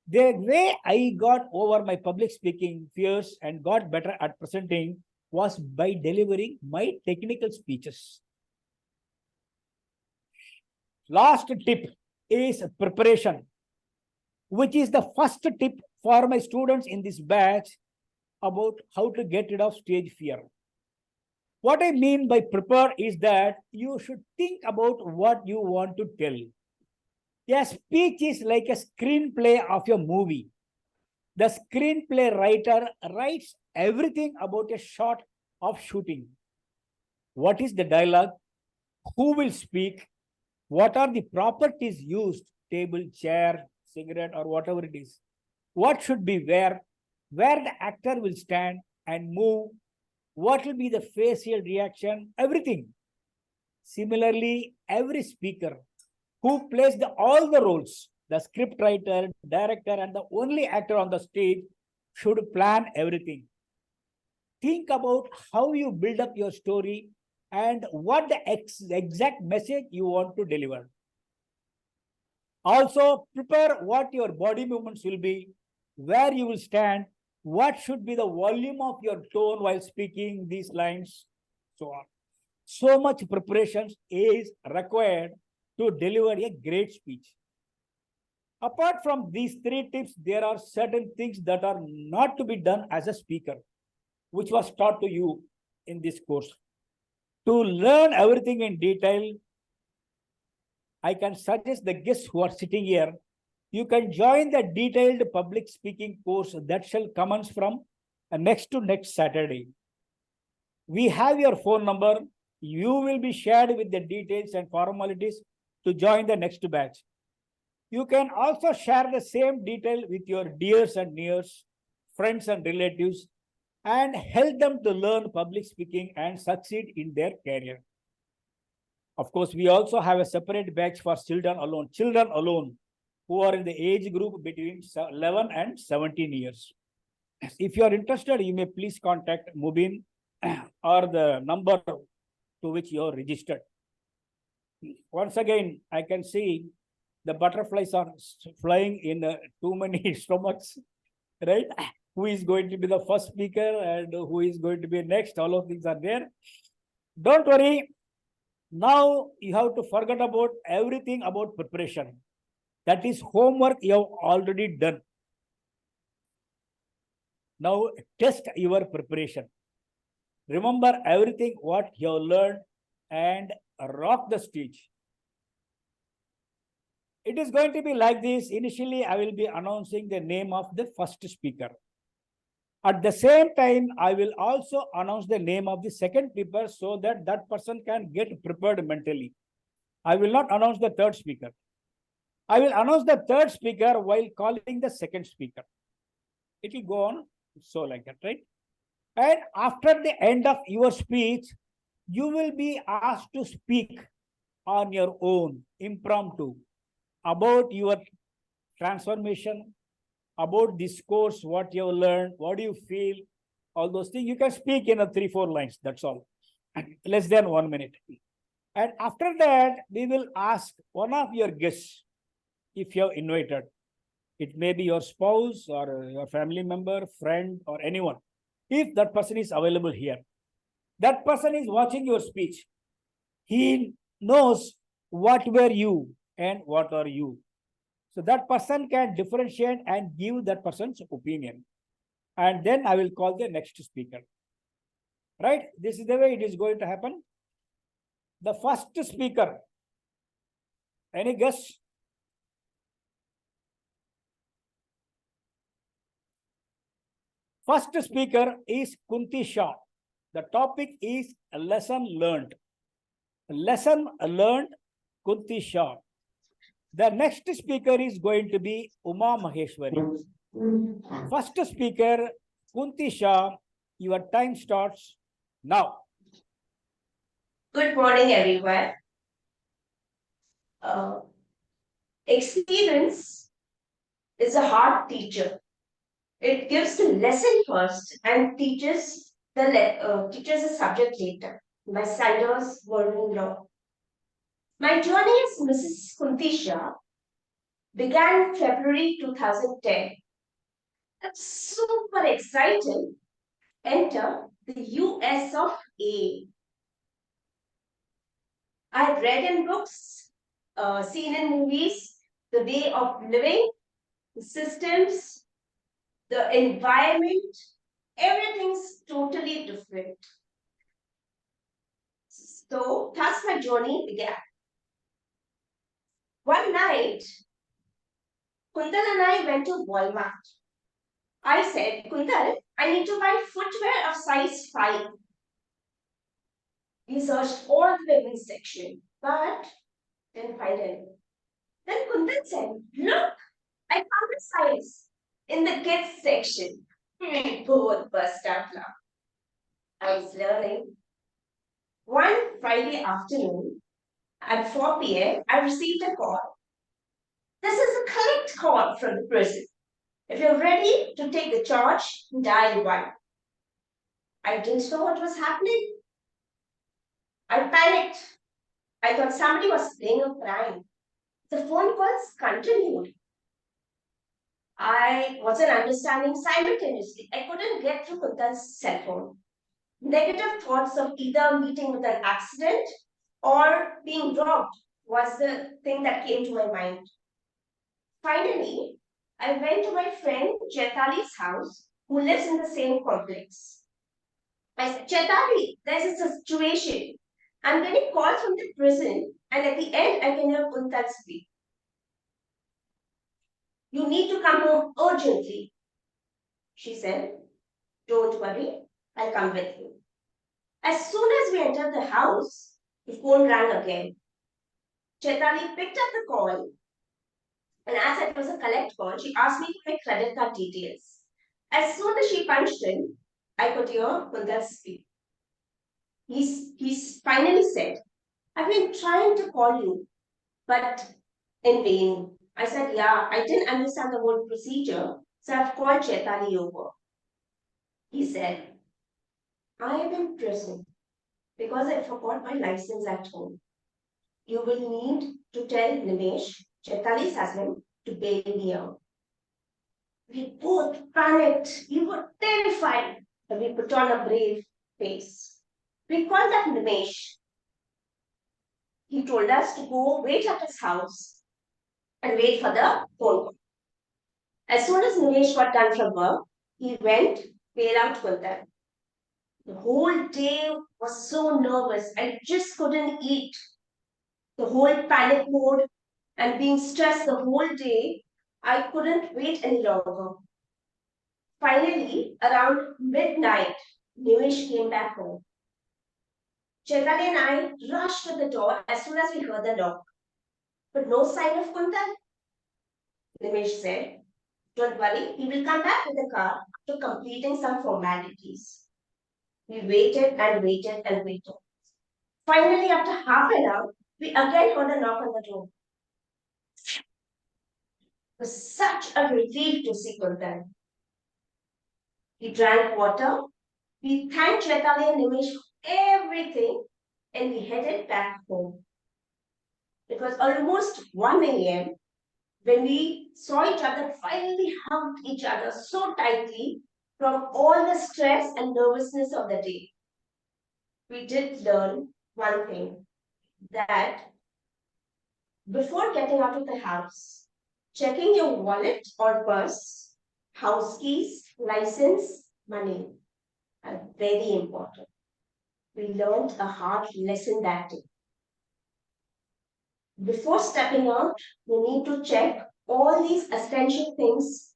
S7: The way I got over my public speaking fears and got better at presenting was by delivering my technical speeches. Last tip is preparation, which is the first tip for my students in this batch about how to get rid of stage fear. What I mean by prepare is that you should think about what you want to tell. A speech is like a screenplay of your movie. The screenplay writer writes everything about a shot of shooting. What is the dialogue? Who will speak? What are the properties used? Table, chair, cigarette, or whatever it is. What should be where the actor will stand and move. What will be the facial reaction? Everything. Similarly, every speaker who plays all the roles, the script writer, director, and the only actor on the stage should plan everything. Think about how you build up your story and what the exact message you want to deliver. Also, prepare what your body movements will be, where you will stand, what should be the volume of your tone while speaking these lines, so on. So much preparation is required to deliver a great speech. Apart from these 3 tips, there are certain things that are not to be done as a speaker, which was taught to you in this course. To learn everything in detail, I can suggest the guests who are sitting here, you can join the detailed public speaking course that shall commence from next Saturday. We have your phone number. You will be shared with the details and formalities to join the next batch. You can also share the same detail with your dears and nears, friends and relatives, and help them to learn public speaking and succeed in their career. Of course, we also have a separate batch for children alone who are in the age group between 11 and 17 years. If you are interested, you may please contact Mubin or the number to which you are registered. Once again, I can see the butterflies are flying in too many stomachs, right? Who is going to be the first speaker and who is going to be next? All of these are there. Don't worry. Now you have to forget about everything about preparation. That is homework you have already done. Now test your preparation. Remember everything what you have learned and rock the stage. It is going to be like this. Initially, I will be announcing the name of the first speaker. At the same time, I will also announce the name of the second speaker so that that person can get prepared mentally. I will not announce the third speaker. I will announce the third speaker while calling the second speaker. It will go on so like that, right? And after the end of your speech, you will be asked to speak on your own, impromptu, about your transformation, about this course, what you have learned, what do you feel, all those things. You can speak in 3-4 lines, that's all, less than 1 minute. And after that, we will ask one of your guests, if you have invited. It may be your spouse or your family member, friend, or anyone. If that person is available here, that person is watching your speech. He knows what were you and what are you. So that person can differentiate and give that person's opinion. And then I will call the next speaker. Right? This is the way it is going to happen. The first speaker. Any guess? First speaker is Kunti Shah. The topic is a lesson learned. Lesson learned, Kunti Shah. The next speaker is going to be Uma Maheshwari. First speaker, Kunti Shah. Your time starts now.
S3: Good morning, everyone. Experience is a hard teacher. It gives the lesson first and teaches the subject later. By Sanders Warren Law. My journey as Mrs. Kunti Shah began February 2010. I'm super excited. Enter the US of A. I've read in books, seen in movies, the way of living, the systems, the environment, everything's totally different. So thus my journey began. One night, Kuntal and I went to Walmart. I said, Kuntal, I need to buy footwear of size 5. We searched all the women's section, but didn't find any. Then Kuntal said, look, I found a size in the kids section. We both burst out laughing. I was learning. One Friday afternoon at 4 p.m., I received a call. This is a collect call from the prison. If you're ready to take the charge, dial 1. I didn't know what was happening. I panicked. I thought somebody was playing a prank. The phone calls continued. I wasn't understanding simultaneously. I couldn't get through Kuntal's cell phone. Negative thoughts of either meeting with an accident or being robbed was the thing that came to my mind. Finally, I went to my friend Chaitali's house, who lives in the same complex. I said, Chaitali, there's a situation. I'm getting calls from the prison, and at the end, I can hear Kuntal speak. You need to come home urgently. She said, don't worry, I'll come with you. As soon as we entered the house, the phone rang again. Chaitali picked up the call, and as it was a collect call, she asked me for my credit card details. As soon as she punched in, I could hear Kuntal speak. He's finally said, I've been trying to call you, but in vain. I said, yeah, I didn't understand the whole procedure, so I've called Chaitali over. He said, I am in prison because I forgot my license at home. You will need to tell Nimesh, Chaitali's husband, to bail me out. We both panicked. We were terrified, but we put on a brave face. We called up Nimesh. He told us to go wait at his house and wait for the phone call. As soon as Nimesh got done from work, he went, bail out Kuntal. The whole day was so nervous. I just couldn't eat. The whole panic mode and being stressed the whole day, I couldn't wait any longer. Finally, around midnight, Nimesh came back home. Chaitali and I rushed to the door as soon as we heard the knock. But no sign of Kuntal. Nimesh said, don't worry, he will come back with the car after completing some formalities. We waited and waited and waited. Finally, after half an hour, we again heard a knock on the door. It was such a relief to see Kuntal. We drank water, we thanked Chaitali and Nimesh for everything, and we headed back home. It was almost 1 a.m. when we saw each other, finally hugged each other so tightly from all the stress and nervousness of the day. We did learn one thing, that before getting out of the house, checking your wallet or purse, house keys, license, money are very important. We learned a hard lesson that day. Before stepping out, we need to check all these essential things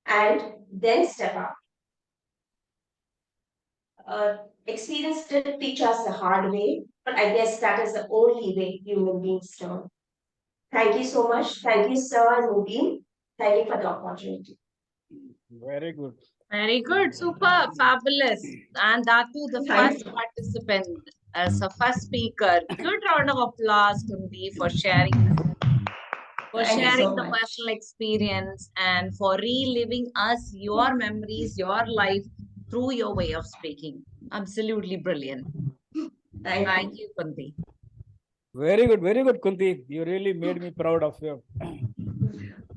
S3: and then step out. experience did teach us the hard way, but I guess that is the only way human beings learn. Thank you so much. Thank you, sir and Mubin. Thank you for the opportunity.
S7: Very good.
S1: Very good, super, fabulous. And that too, the
S3: Thank
S1: first participant as a first speaker. Good round of applause, Kundi, for sharing
S3: Thank you so
S1: the
S3: much.
S1: personal experience and for reliving us your memories, your life through your way of speaking. Absolutely brilliant.
S3: Thank
S1: Thank
S3: you.
S1: you, Kundi.
S7: Very good, Kunti. You really made me proud of you.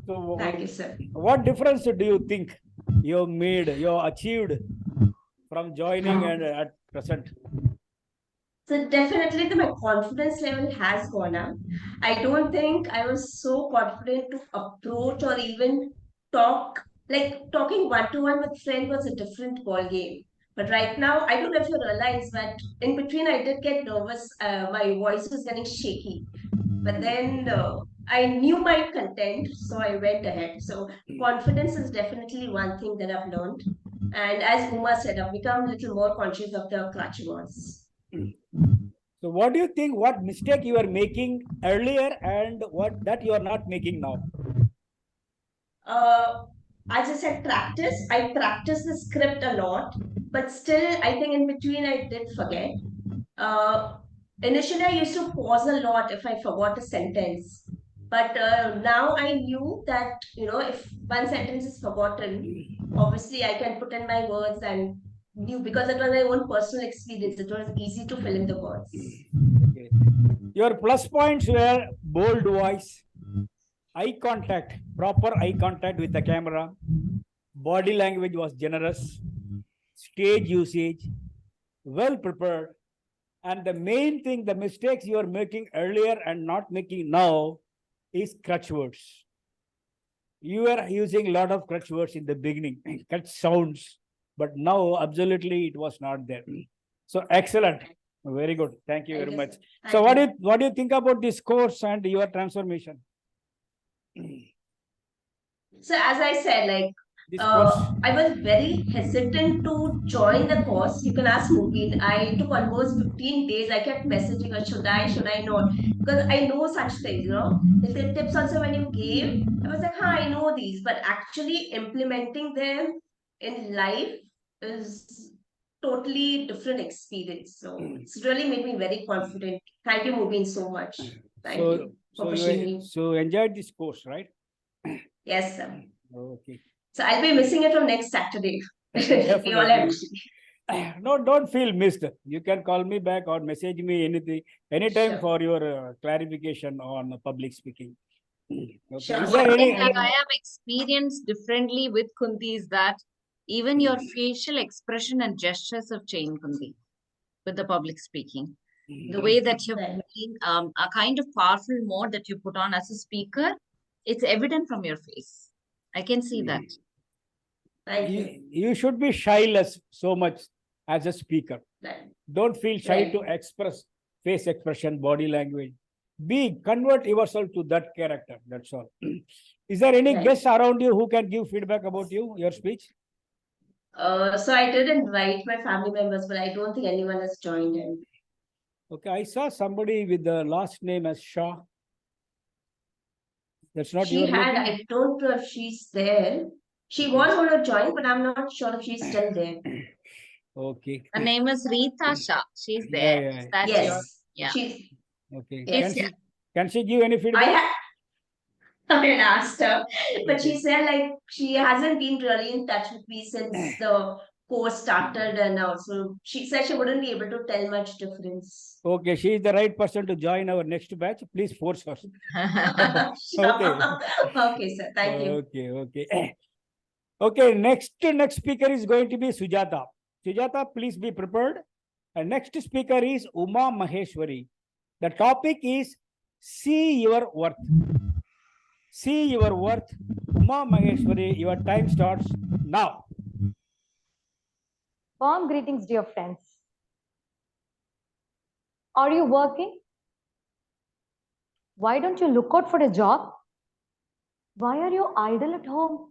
S7: So,
S3: Thank you, sir.
S7: what difference do you think you made, you achieved from joining and at present?
S3: So definitely my confidence level has gone up. I don't think I was so confident to approach or even talk, like talking one-to-one with friend was a different ball game. But right now, I don't know if you realize that in between I did get nervous. My voice was getting shaky. But then I knew my content, so I went ahead. So confidence is definitely one thing that I've learned. And as Uma said, I've become a little more conscious of the clutch words.
S7: So, what do you think? What mistake you are making earlier, and what that you are not making now?
S3: As I said, practice. I practice the script a lot, but still, I think in between I did forget. Uh, Initially, I used to pause a lot if I forgot a sentence. But now I knew that, if one sentence is forgotten, obviously I can put in my words and knew because it was my own personal experience. It was easy to fill in the words.
S7: Okay. Your plus points were bold voice, eye contact, proper eye contact with the camera, body language was generous, stage usage, well prepared, and the main thing, the mistakes you are making earlier and not making now is crutch words. You were using a lot of crutch words in the beginning, crutch sounds, but now absolutely it was not there. So excellent, very good. Thank you very much.
S3: Thank
S7: So
S3: you.
S7: what do you think about this course and your transformation?
S3: So as I said, like
S7: This course.
S3: I was very hesitant to join the course. You can ask Mubin. I took almost 15 days. I kept messaging her, should I not? Because I know such things, The tips also when you gave, I was like, I know these. But actually implementing them in life is totally different experience. So it's really made me very confident. Thank you, Mubin, so much. Thank you for pushing me.
S7: So enjoyed this course, right?
S3: Yes, sir.
S7: Okay.
S3: So I'll be missing it from next Saturday. You all have
S7: No, don't feel missed. You can call me back or message me anytime
S3: Sure.
S7: for your clarification on public speaking. Okay.
S3: Sure.
S7: Is there
S1: One thing
S7: any?
S1: that I have experienced differently with Kunti is that even your facial expression and gestures have changed, Kunti, with the public speaking. The way that you're
S3: Right.
S1: playing a kind of powerful mode that you put on as a speaker, it's evident from your face. I can see that.
S3: Thank you.
S7: You should be shy less so much as a speaker.
S3: Right.
S7: Don't feel shy
S3: Right.
S7: to express face expression, body language. Convert yourself to that character. That's all. Is there any
S3: Right.
S7: guests around you who can give feedback about you, your speech?
S3: So I did invite my family members, but I don't think anyone has joined in.
S7: Okay, I saw somebody with the last name as Shah. That's not
S3: She
S7: your
S3: had,
S7: making?
S3: I don't know if she's there. She was going to join, but I'm not sure if she's still there.
S7: Okay.
S1: Her name is Rita Shah. She's
S7: Yeah,
S1: there.
S7: yeah.
S1: Is that
S3: Yes.
S1: your? Yeah.
S3: She's,
S7: Okay.
S3: Yes.
S7: Can she give any
S3: I
S7: feedback?
S3: had, I had asked her, but she said like she hasn't been really in touch with me since the course started and also she said she wouldn't be able to tell much difference.
S7: Okay, she is the right person to join our next batch. Please force her.
S3: Sure. Okay, sir. Thank you.
S7: Okay. Okay, next speaker is going to be Sujata. Sujata, please be prepared. And next speaker is Uma Maheshwari. The topic is See Your Worth. See Your Worth. Uma Maheshwari, your time starts now.
S2: Warm greetings, dear friends. Are you working? Why don't you look out for a job? Why are you idle at home?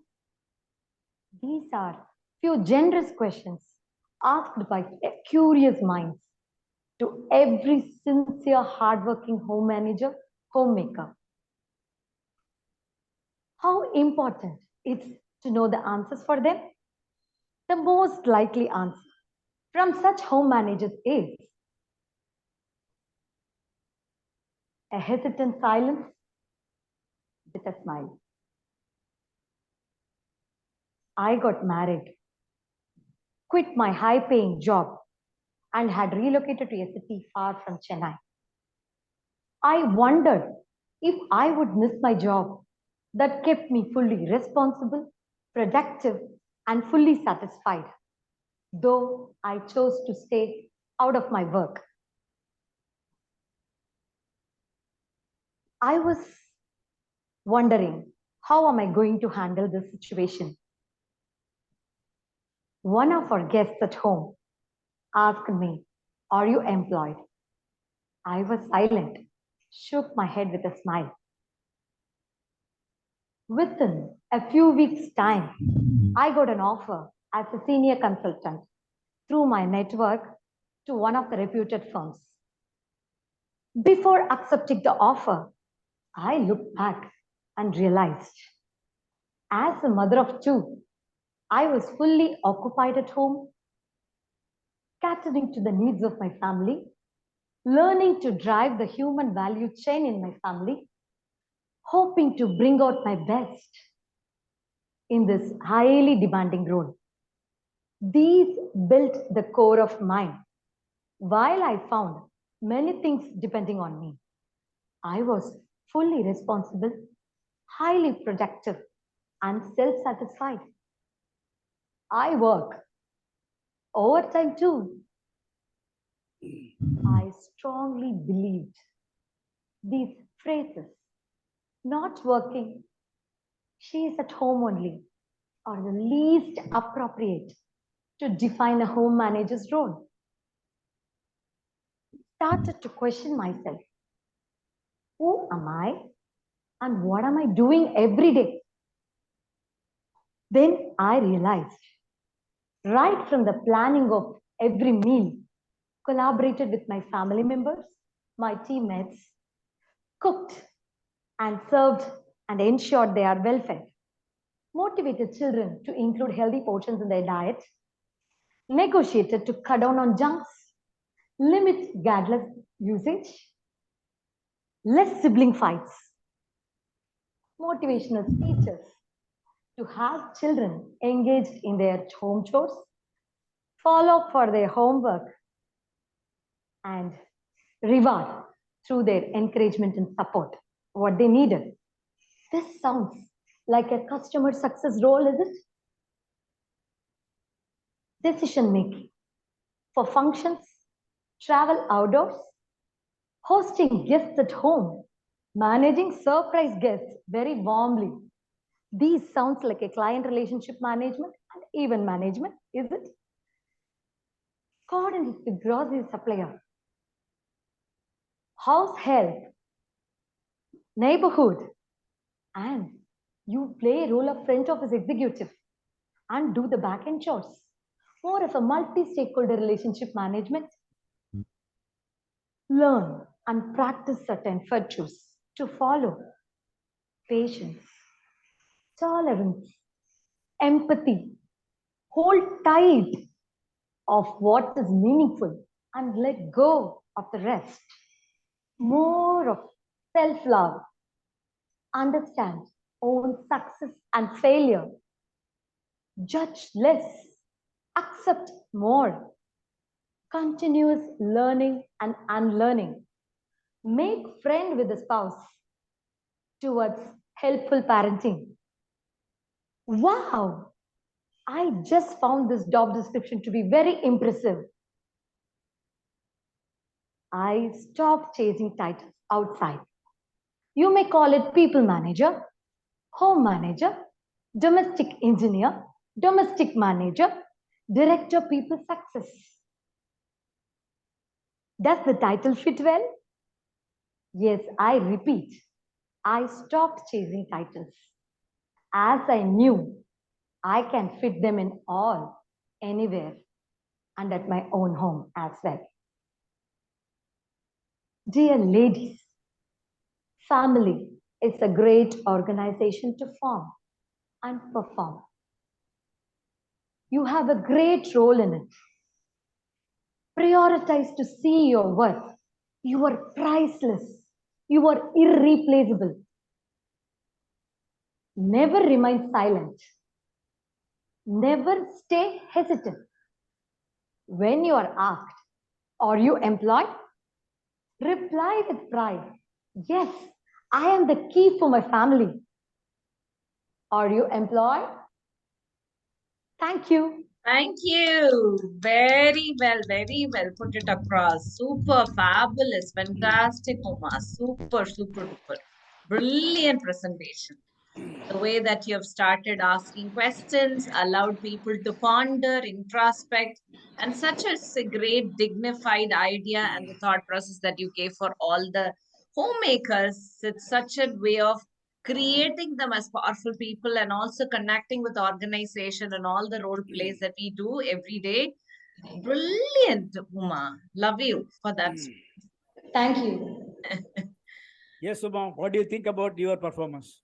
S2: These are few generous questions asked by curious minds to every sincere, hardworking home manager, homemaker. How important it's to know the answers for them? The most likely answer from such home managers is a hesitant silence with a smile. I got married, quit my high paying job, and had relocated to a city far from Chennai. I wondered if I would miss my job that kept me fully responsible, productive, and fully satisfied, though I chose to stay out of my work. I was wondering, how am I going to handle this situation? One of our guests at home asked me, "Are you employed?" I was silent, shook my head with a smile. Within a few weeks' time, I got an offer as a senior consultant through my network to one of the reputed firms. Before accepting the offer, I looked back and realized, as a mother of two, I was fully occupied at home, catering to the needs of my family, learning to drive the human value chain in my family, hoping to bring out my best in this highly demanding role. These built the core of mine. While I found many things depending on me, I was fully responsible, highly productive, and self-satisfied. I work overtime too. I strongly believed these phrases, "not working," "she is at home only," are the least appropriate to define a home manager's role. Started to question myself. Who am I and what am I doing every day? Then I realized, right from the planning of every meal, collaborated with my family members, my teammates, cooked and served and ensured they are well fed, motivated children to include healthy portions in their diet, negotiated to cut down on junks, limit gadget usage, less sibling fights, motivational speeches to have children engaged in their home chores, follow up for their homework, and reward through their encouragement and support what they needed. This sounds like a customer success role, is it? Decision making for functions, travel outdoors, hosting guests at home, managing surprise guests very warmly. These sounds like a client relationship management and event management, is it? Coordinate with grocery supplier, house help, neighborhood, and you play a role of front office executive and do the back end chores. More of a multi-stakeholder relationship management. Learn and practice certain virtues to follow: patience, tolerance, empathy. Hold tight of what is meaningful and let go of the rest. More of self-love. Understand, own success and failure. Judge less, accept more. Continuous learning and unlearning. Make friend with the spouse towards helpful parenting. Wow, I just found this job description to be very impressive. I stopped chasing titles outside. You may call it people manager, home manager, domestic engineer, domestic manager, director people success. Does the title fit well? Yes, I repeat, I stopped chasing titles as I knew I can fit them in all, anywhere, and at my own home as well. Dear ladies, family is a great organization to form and perform. You have a great role in it. Prioritize to see your worth. You are priceless. You are irreplaceable. Never remain silent. Never stay hesitant. When you are asked, are you employed? Reply with pride. Yes, I am the key for my family. Are you employed? Thank you.
S1: Thank you. Very well put it across. Super fabulous, fantastic, Uma. Super, super duper. Brilliant presentation. The way that you have started asking questions, allowed people to ponder, introspect, and such a great dignified idea and the thought process that you gave for all the homemakers. It's such a way of creating them as powerful people and also connecting with organization and all the role plays that we do every day. Brilliant, Uma. Love you for that.
S2: Thank you.
S7: Yes, Uma, what do you think about your performance?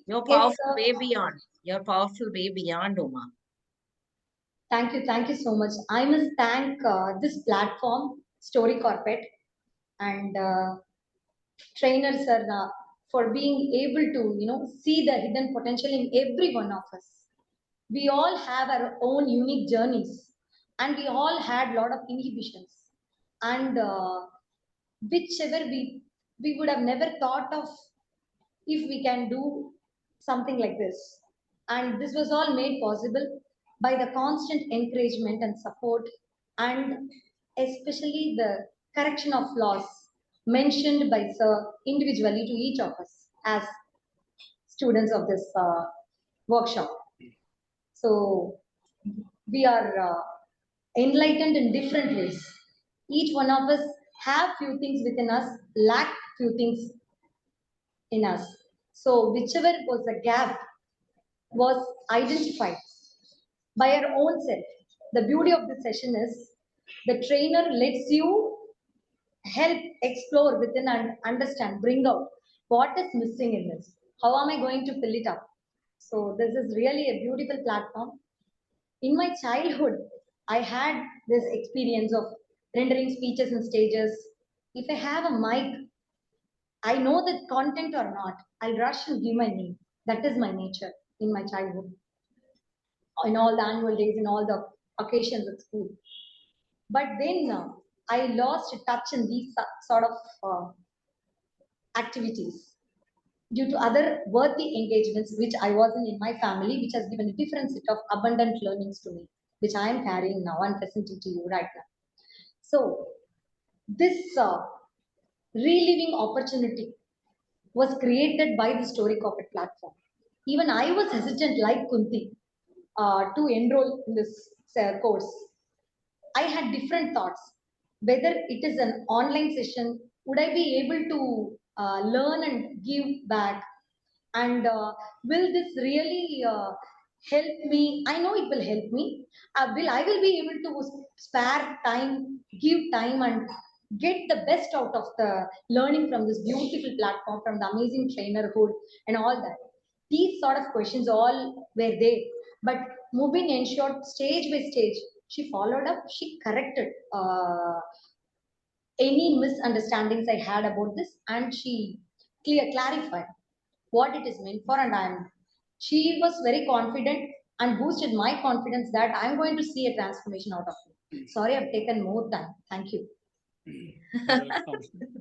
S1: You're
S2: Yes,
S1: powerful
S2: sir.
S1: way beyond. You're powerful way beyond, Uma.
S2: Thank you so much. I must thank this platform, Story Corporate, and trainers are for being able to see the hidden potential in every one of us. We all have our own unique journeys, and we all had a lot of inhibitions, and whichever we would have never thought of if we can do something like this. And this was all made possible by the constant encouragement and support, and especially the correction of flaws mentioned by Sir individually to each of us as students of this workshop. So we are enlightened in different ways. Each one of us have few things within us, lack few things in us. So whichever was the gap was identified by our own self. The beauty of this session is the trainer lets you help explore within and understand, bring out what is missing in this. How am I going to fill it up? So this is really a beautiful platform. In my childhood, I had this experience of rendering speeches and stages. If I have a mic, I know the content or not, I'll rush and give my name. That is my nature in my childhood. In all the annual days, in all the occasions at school. But then I lost touch in these sort of activities due to other worthy engagements which I wasn't in my family, which has given a different set of abundant learnings to me, which I am carrying now and presenting to you right now. So this reliving opportunity was created by the Story Corporate platform. Even I was hesitant like Kunti to enroll in this course. I had different thoughts. Whether it is an online session, would I be able to learn and give back? And will this really help me? I know it will help me. I will be able to spare time, give time, and get the best out of the learning from this beautiful platform, from the amazing trainerhood and all that. These sort of questions all were there. But Mubin ensured stage by stage, she followed up, she corrected any misunderstandings I had about this, and she clarified what it is meant for. And she was very confident and boosted my confidence that I'm going to see a transformation out of it. Sorry, I've taken more time. Thank you.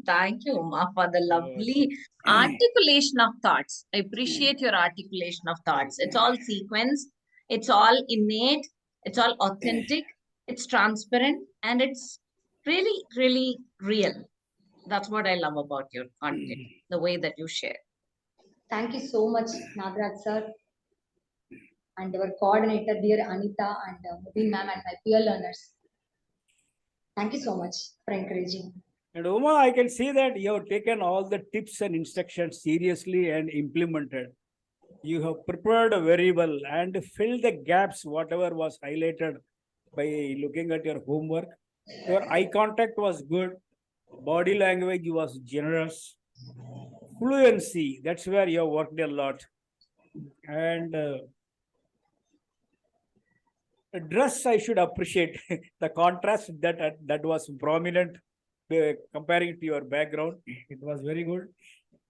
S1: Thank you, Uma, for the lovely articulation of thoughts. I appreciate your articulation of thoughts. It's all sequence, it's all innate, it's all authentic, it's transparent, and it's really, really real. That's what I love about your content, the way that you share.
S2: Thank you so much, Nagraj sir, and our coordinator, dear Anita, and Mubin ma'am, and my peer learners. Thank you so much for encouraging.
S7: And Uma, I can see that you have taken all the tips and instructions seriously and implemented. You have prepared very well and filled the gaps, whatever was highlighted by looking at your homework. Your eye contact was good. Body language was generous. Fluency, that's where you have worked a lot. And dress, I should appreciate the contrast that was prominent comparing to your background. It was very good.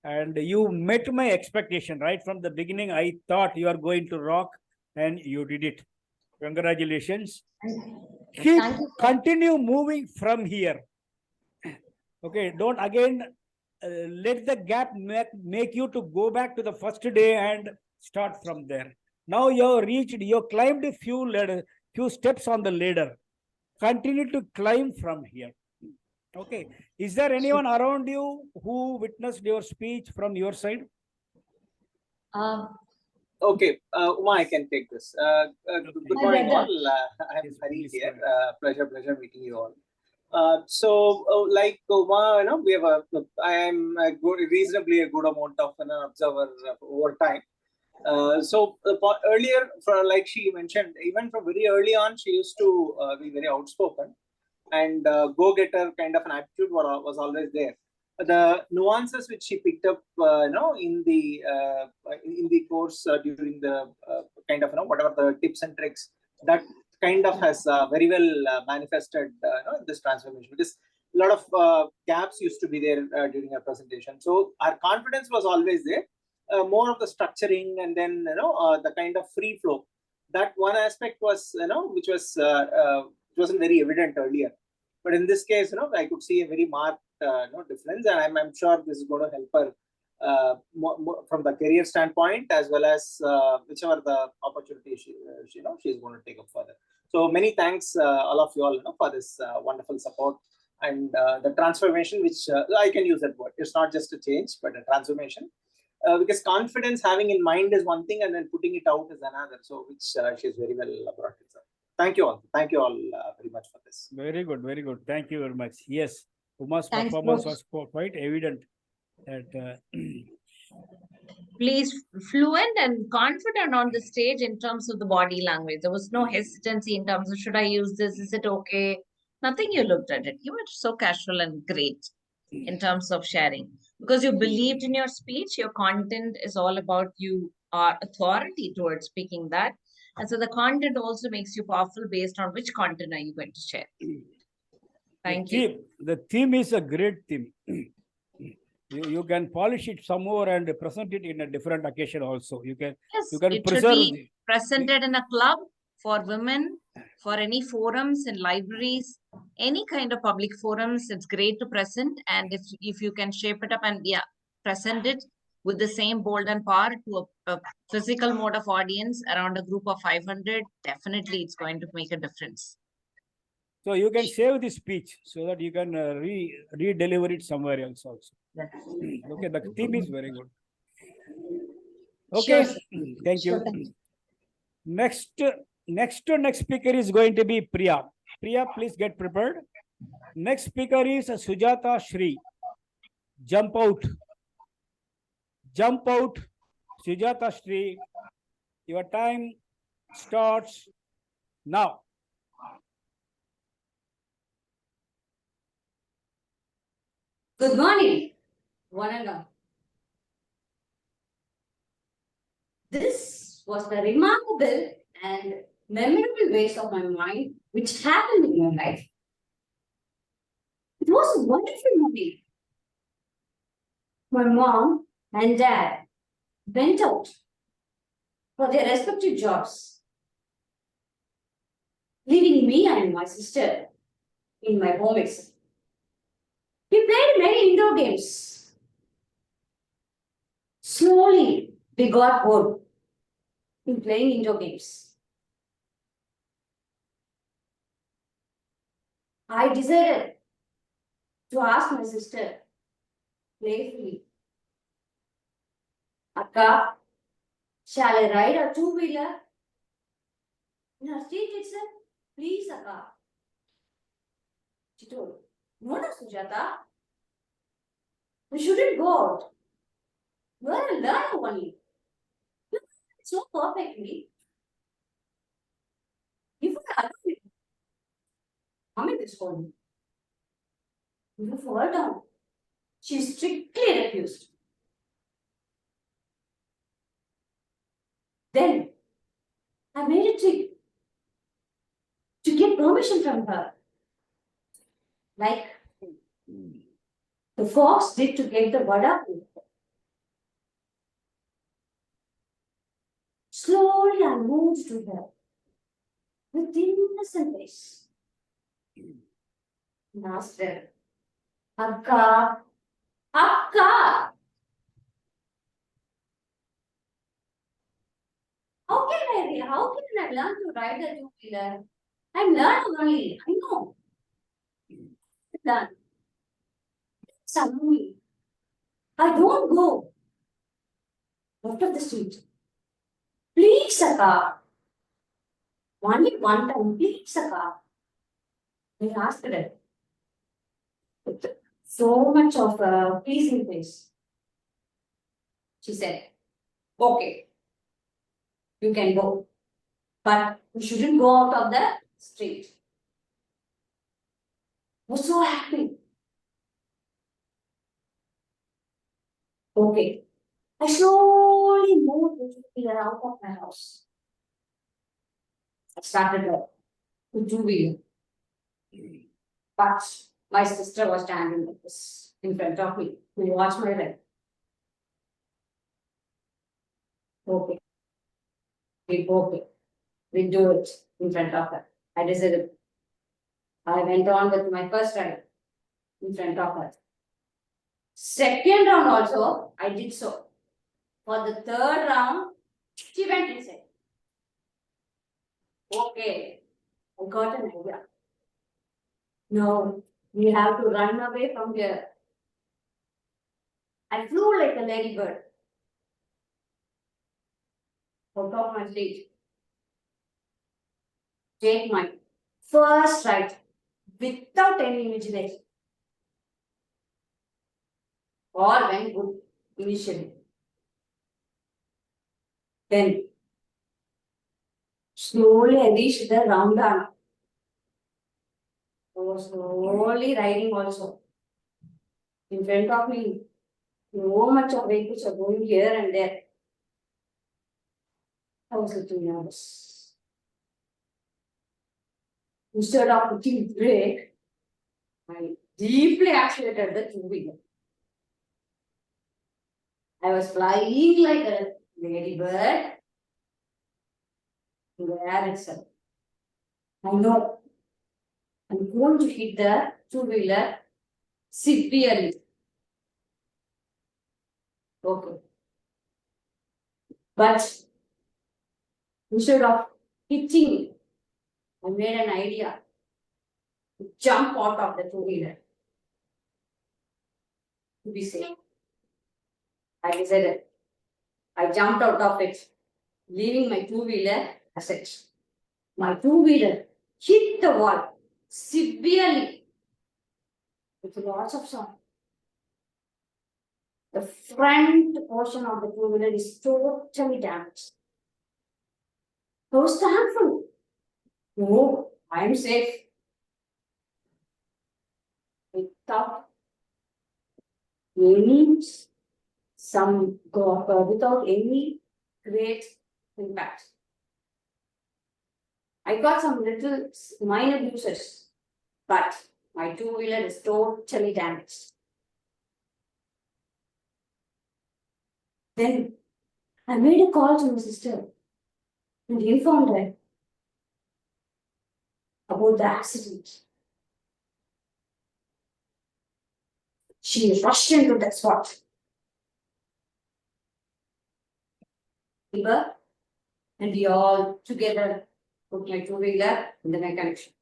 S7: And you met my expectation right from the beginning. I thought you are going to rock, and you did it. Congratulations. Keep
S2: Thank you.
S7: continue moving from here. Okay, don't again let the gap make you to go back to the first day and start from there. Now you reached, you climbed a few steps on the ladder. Continue to climb from here. Okay. Is there anyone around you who witnessed your speech from your side?
S2: Uh,
S8: Okay, Uma, I can take this. Good
S2: My
S8: morning,
S2: brother.
S8: all. I'm
S7: Yes,
S8: Hari
S7: please,
S8: here.
S7: go
S8: Pleasure meeting you all. Like Uma, we have I am reasonably a good amount of an observer over time. Earlier, like she mentioned, even from very early on, she used to be very outspoken and go-getter kind of an attitude was always there. The nuances which she picked up, in the course during the kind of whatever the tips and tricks, that kind of has very well manifested this transformation, because a lot of gaps used to be there during her presentation. So our confidence was always there. More of the structuring and then the kind of free flow. That one aspect was which wasn't very evident earlier. But in this case, I could see a very marked difference, and I'm sure this is going to help her more from the career standpoint, as well as whichever the opportunity she's going to take up further. So many thanks, all of you all, for this wonderful support and the transformation, which I can use that word. It's not just a change, but a transformation. Because confidence having in mind is one thing, and then putting it out is another. So which she's very well brought it up. Thank you all. Thank you all very much for this.
S7: Very good, very good. Thank you very much. Yes, Uma's
S2: Thanks,
S7: performance
S2: both.
S7: was quite evident. That
S1: Please, fluent and confident on the stage in terms of the body language. There was no hesitancy in terms of, should I use this? Is it okay? Nothing, you looked at it. You were so casual and great in terms of sharing, because you believed in your speech. Your content is all about, you are authority towards speaking that. And so the content also makes you powerful based on which content are you going to share. Thank you.
S7: the theme is a great theme. You can polish it some more and present it in a different occasion also. You can
S1: Yes, it should
S7: preserve
S1: be presented in a club for women, for any forums in libraries, any kind of public forums. It's great to present, and if you can shape it up and present it with the same bold and power to a physical mode of audience around a group of 500, definitely it's going to make a difference.
S7: So you can save the speech so that you can re-deliver it somewhere else also. Okay, the theme is very good. Okay,
S2: Sure,
S7: thank you.
S2: Sure, thank you.
S7: Next speaker is going to be Priya. Priya, please get prepared. Next speaker is Sujata Shri. Jump out. Jump out. Sujata Shri. Your time starts now.
S9: Good morning, one and all. This was the remarkable and memorable ways of my mind which happened in my life. It was a wonderful morning. My mom and dad went out for their respective jobs, leaving me and my sister in my home itself. We played many indoor games. Slowly, we got bored in playing indoor games. I decided to ask my sister playfully, Akka, shall I ride a two-wheeler in our street itself? Please, Akka. She told, no, Sujata. We shouldn't go out. You are a learner only. You so perfectly. If I allow it, Mommy will scold me. You fall down. She strictly refused. Then I made a trick to get permission from her. Like the fox did to get the vada. Slowly I moved to her with innocent face. And asked her, Akka, Akka, how can I learn to ride a two-wheeler? I'm learning only, I know. Learn. Suddenly, I don't go out of the street. Please, Akka. Only one time, please, Akka. I asked her with so much of a pleasing face. She said, okay, you can go, but you shouldn't go out of the street. I was so happy. Okay. I slowly moved the two-wheeler out of my house. I started with two-wheeler. But my sister was standing like this in front of me. We watched my leg. Okay. Okay. We do it in front of her. I decided. I went on with my first ride in front of her. Second round also, I did so. For the third round, she went inside. Okay, I got an idea. No, we have to run away from here. I flew like a ladybird out of my seat. Take my first ride without any vigilance. All went good initially. Then slowly I reached the round arm. I was slowly riding also. In front of me, so much of vehicles are going here and there. I was little nervous. Instead of putting brake, I deeply accelerated the two-wheeler. I was flying like a ladybird in the air itself. I know I'm going to hit the two-wheeler severely. Okay. But instead of hitting it, I made an idea to jump out of the two-wheeler to be safe. I decided. I jumped out of it, leaving my two-wheeler as it. My two-wheeler hit the wall severely with lots of sound. The front portion of the two-wheeler is totally damaged. I was thankful. No, I am safe. Without any great impact. I got some little minor bruises, but my two-wheeler is totally damaged. Then I made a call to my sister and informed her about the accident. She rushed into that spot. And we all together put my two-wheeler in the mechanic shop.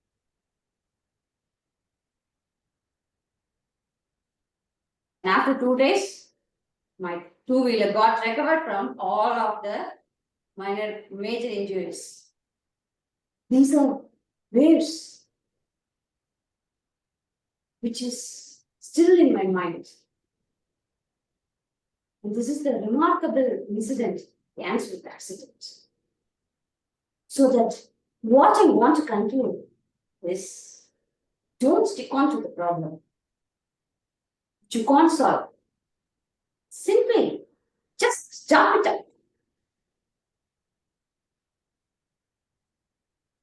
S9: And after 2 days, my two-wheeler got recovered from all of the major injuries. These are waves which is still in my mind. And this is the remarkable incident ends with accidents. So that what I want to conclude is don't stick on to the problem. You can't solve. Simply just jump it up.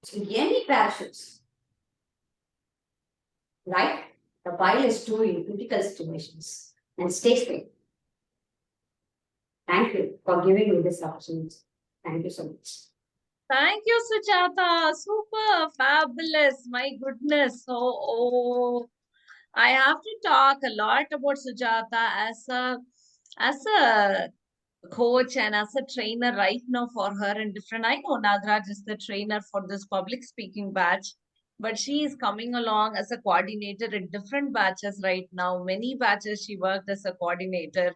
S9: To any parachutes. Right? The pilot is true in critical situations and stay safe. Thank you for giving me this opportunity. Thank you so much.
S1: Thank you, Sujata. Super fabulous. My goodness. Oh, I have to talk a lot about Sujata as a coach and as a trainer right now for her in different. I know Nagraj is the trainer for this public speaking batch, but she is coming along as a coordinator in different batches right now. Many batches she worked as a coordinator.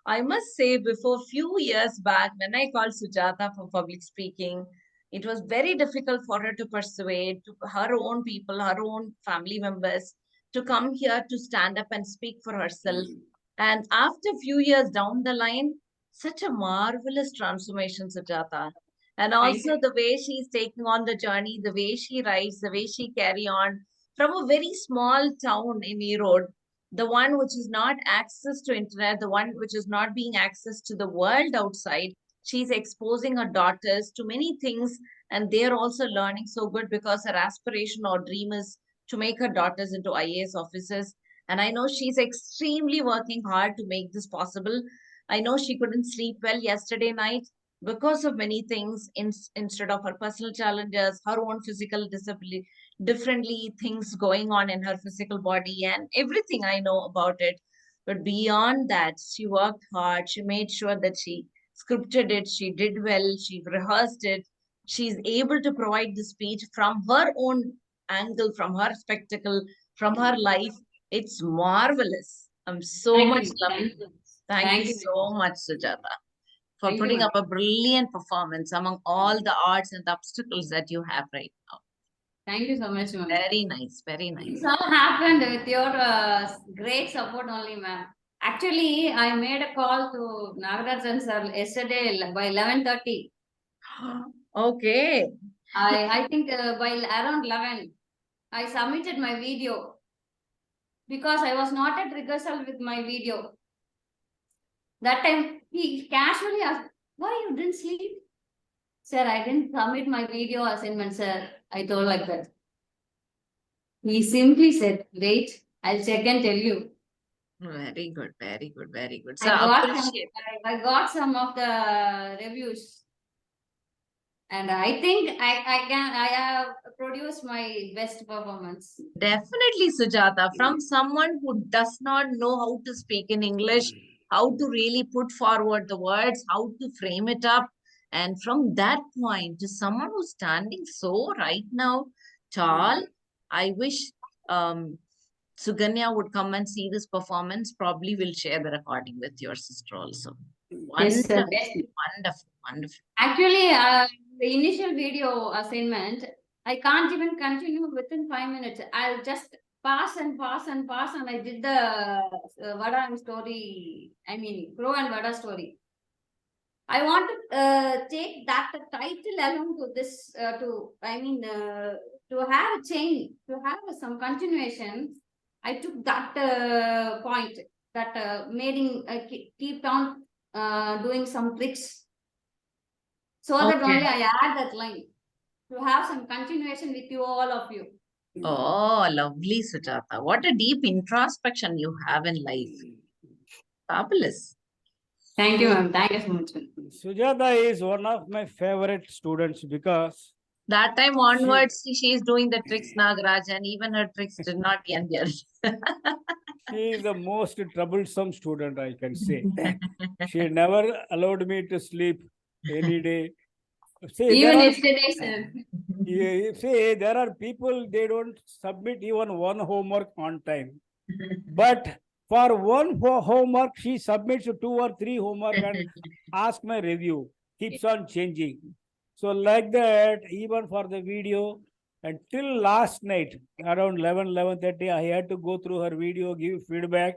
S1: I must say, before few years back, when I called Sujata for public speaking, it was very difficult for her to persuade her own people, her own family members to come here to stand up and speak for herself. And after a few years down the line, such a marvelous transformation, Sujata. And also the way she's taking on the journey, the way she writes, the way she carry on from a very small town in Erode, the one which is not access to internet, the one which is not being access to the world outside. She's exposing her daughters to many things, and they're also learning so good because her aspiration or dream is to make her daughters into IAS officers. And I know she's extremely working hard to make this possible. I know she couldn't sleep well yesterday night because of many things instead of her personal challenges, her own physical disability, differently things going on in her physical body and everything I know about it. But beyond that, she worked hard. She made sure that she scripted it. She did well. She rehearsed it. She's able to provide the speech from her own angle, from her spectacle, from her life. It's marvelous. I'm so much loving it. Thank you so much, Sujata, for putting up a brilliant performance among all the odds and obstacles that you have right now.
S10: Thank you so much, ma'am.
S1: Very nice, very nice.
S10: This all happened with your great support only, ma'am. Actually, I made a call to Nagarajan sir yesterday by 11:30.
S1: Okay.
S10: I think by around 11, I submitted my video because I was not at rehearsal with my video. That time, he casually asked, why you didn't sleep? Sir, I didn't submit my video assignment, sir. I told like that. He simply said, wait, I'll check and tell you.
S1: Very good, very good, very good. So
S10: I got some of the reviews. And I think I have produced my best performance.
S1: Definitely, Sujata, from someone who does not know how to speak in English, how to really put forward the words, how to frame it up. And from that point to someone who's standing so right now, tall, I wish Suganya would come and see this performance. Probably will share the recording with your sister also.
S10: Yes, sir.
S1: Wonderful, wonderful.
S10: Actually, the initial video assignment, I can't even continue within 5 minutes. I'll just pass and pass and pass, and I did the Vada story. I mean, Crow and Vada story. I want to take that title along to this to have a change, to have some continuation. I took that point that made him keep on doing some tricks. So that only I add that line to have some continuation with you, all of you.
S1: Oh, lovely, Sujata. What a deep introspection you have in life. Fabulous.
S10: Thank you, ma'am. Thank you so much.
S7: Sujata is one of my favorite students because
S1: that time onwards, she is doing the tricks, Nagaraj, and even her tricks did not end here.
S7: She is the most troublesome student, I can say. She never allowed me to sleep any day. See,
S10: even yesterday, sir.
S7: See, there are people, they don't submit even one homework on time. But for one homework, she submits 2 or 3 homework and asks my review. Keeps on changing. So like that, even for the video, until last night, around 11:30, I had to go through her video, give feedback.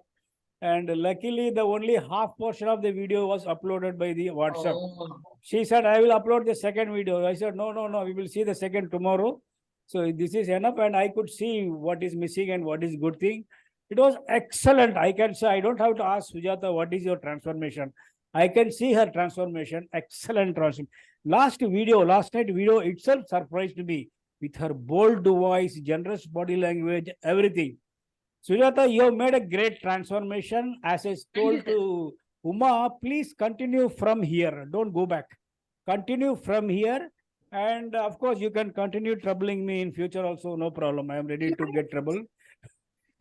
S7: And luckily, the only half portion of the video was uploaded by the WhatsApp.
S1: Oh.
S7: She said, I will upload the second video. I said, no, no, no, we will see the second tomorrow. So this is enough. And I could see what is missing and what is good thing. It was excellent. I can say, I don't have to ask Sujata, what is your transformation? I can see her transformation. Excellent transformation. Last night video itself surprised me with her bold voice, generous body language, everything. Sujata, you have made a great transformation. As I told to Uma, please continue from here. Don't go back. Continue from here. And of course, you can continue troubling me in future also. No problem. I am ready to get trouble.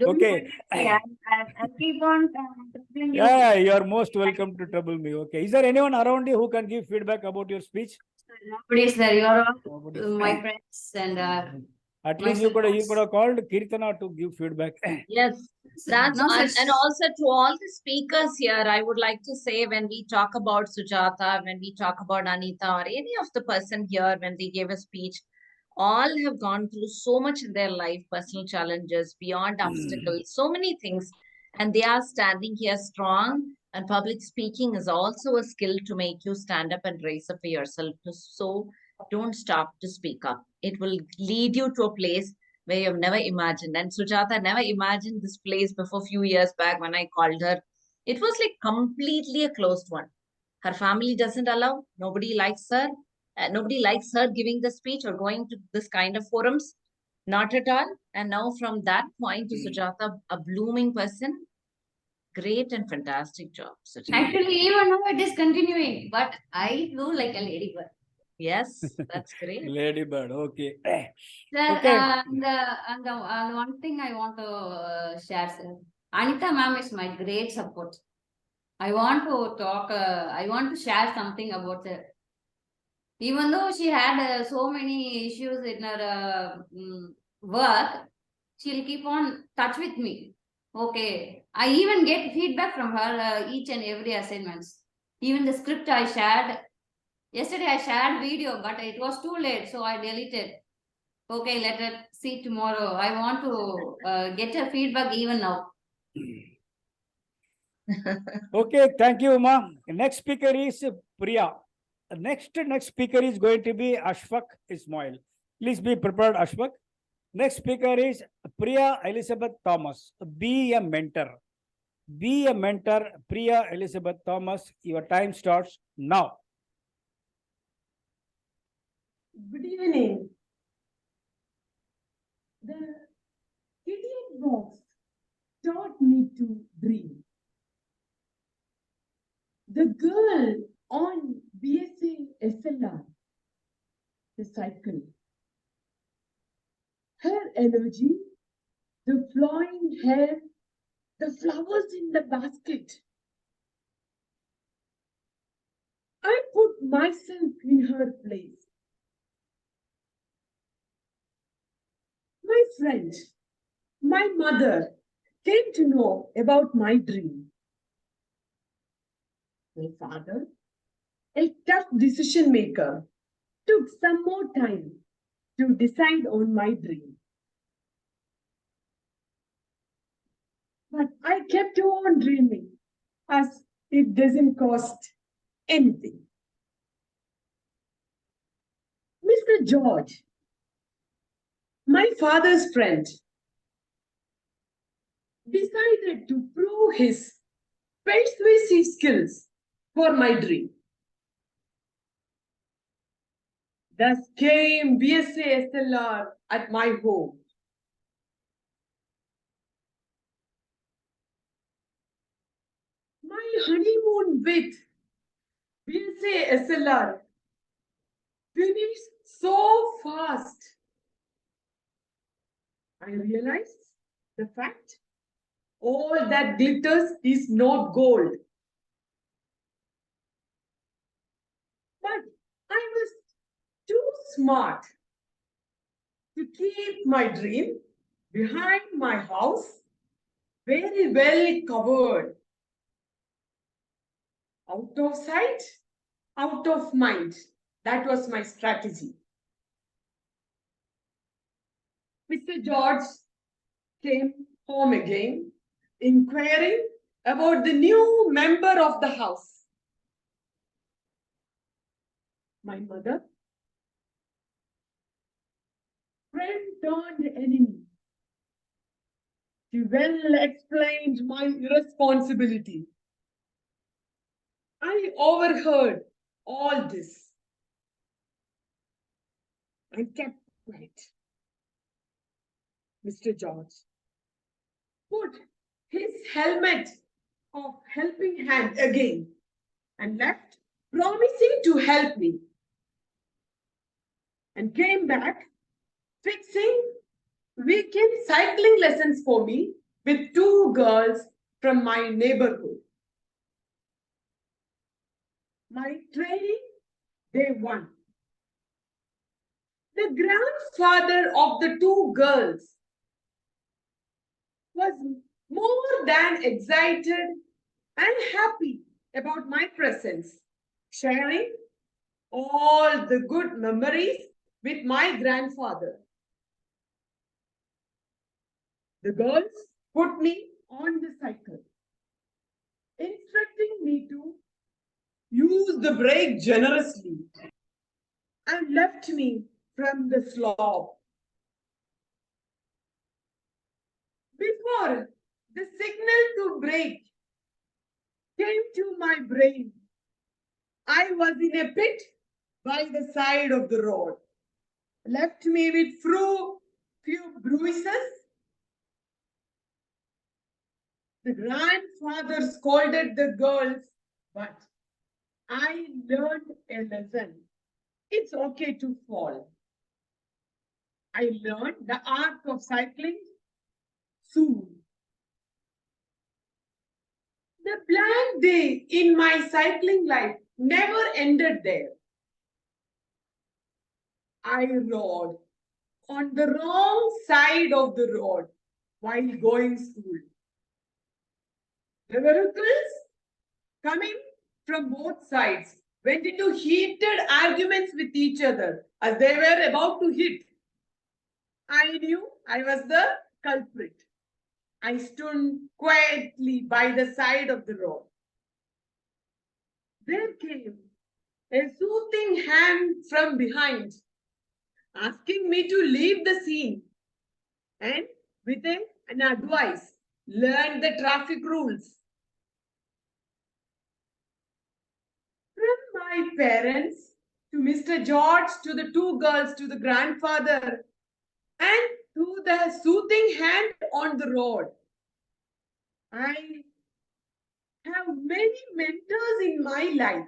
S7: Okay.
S10: I'll keep on troubling you.
S7: Yeah, you are most welcome to trouble me. Okay. Is there anyone around you who can give feedback about your speech?
S10: Nobody's there. You're all
S7: Nobody.
S10: my friends and
S7: At
S10: my
S7: least you could
S10: supports.
S7: have called Kirtana to give feedback.
S1: Yes, that's
S10: No
S1: and
S10: such-
S1: also to all the speakers here, I would like to say when we talk about Sujata, when we talk about Anita or any of the person here when they gave a speech, all have gone through so much in their life, personal challenges, beyond obstacles, so many things, and they are standing here strong. And public speaking is also a skill to make you stand up and raise up for yourself. So don't stop to speak up. It will lead you to a place where you've never imagined. And Sujata never imagined this place before a few years back when I called her. It was like completely a closed one. Her family doesn't allow, nobody likes her. Nobody likes her giving the speech or going to this kind of forums. Not at all. And now from that point to Sujata, a blooming person. Great and fantastic job, Sujata.
S10: Actually, even now it is continuing, but I flew like a ladybird.
S1: Yes, that's great.
S7: Ladybird. Okay.
S10: Sir,
S7: Okay.
S10: and one thing I want to share, sir. Anita ma'am is my great support. I want to talk, I want to share something about her. Even though she had so many issues in her work, she'll keep on touch with me. Okay, I even get feedback from her each and every assignments. Even the script I shared. Yesterday I shared video, but it was too late, so I deleted. Okay, let us see tomorrow. I want to get her feedback even now.
S7: Okay, thank you, Uma. Next speaker is Priya. Next speaker is going to be Ashfaq Ismail. Please be prepared, Ashfaq. Next speaker is Priya Elizabeth Thomas. Be a mentor. Be a mentor, Priya Elizabeth Thomas. Your time starts now.
S11: Good evening. The idiot box taught me to dream. The girl on BSA SLR, the cycle, her energy, the flowing hair, the flowers in the basket. I put myself in her place. My friend, my mother came to know about my dream. My father, a tough decision maker, took some more time to decide on my dream. But I kept on dreaming as it doesn't cost anything. Mr. George, my father's friend, decided to prove his persuasive skills for my dream. Thus came BSA SLR at my home. My honeymoon with BSA SLR finished so fast. I realized the fact all that glitters is not gold. But I was too smart to keep my dream behind my house, very well covered. Out of sight, out of mind. That was my strategy. Mr. George came home again, inquiring about the new member of the house. My mother, friend turned enemy. She well explained my irresponsibility. I overheard all this. I kept quiet. Mr. George put his helmet of helping hand again and left, promising to help me, and came back fixing weekend cycling lessons for me with 2 girls from my neighborhood. My training day 1. The grandfather of the 2 girls was more than excited and happy about my presence, sharing all the good memories with my grandfather. The girls put me on the cycle, instructing me to use the brake generously, and left me from the slope. Before the signal to brake came to my brain, I was in a pit by the side of the road, left me with few bruises. The grandfather scolded the girls, but I learned a lesson. It's okay to fall. I learned the art of cycling soon. The blank day in my cycling life never ended there. I rode on the wrong side of the road while going school. The vehicles coming from both sides went into heated arguments with each other as they were about to hit. I knew I was the culprit. I stood quietly by the side of the road. There came a soothing hand from behind, asking me to leave the scene and with an advice, learn the traffic rules. From my parents to Mr. George, to the 2 girls, to the grandfather, and to the soothing hand on the road, I have many mentors in my life.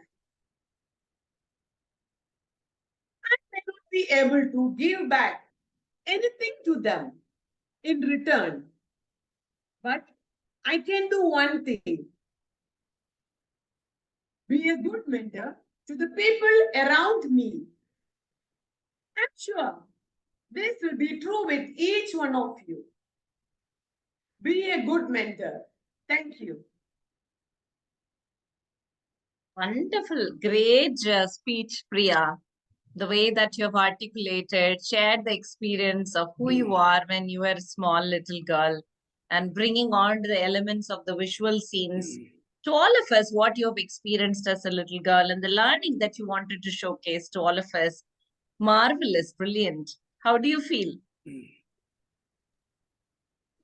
S11: I may not be able to give back anything to them in return, but I can do one thing. Be a good mentor to the people around me. I'm sure this will be true with each one of you. Be a good mentor. Thank you.
S1: Wonderful. Great speech, Priya. The way that you have articulated, shared the experience of who you are when you were a small little girl, and bringing on the elements of the visual scenes to all of us, what you have experienced as a little girl and the learning that you wanted to showcase to all of us. Marvelous, brilliant. How do you feel?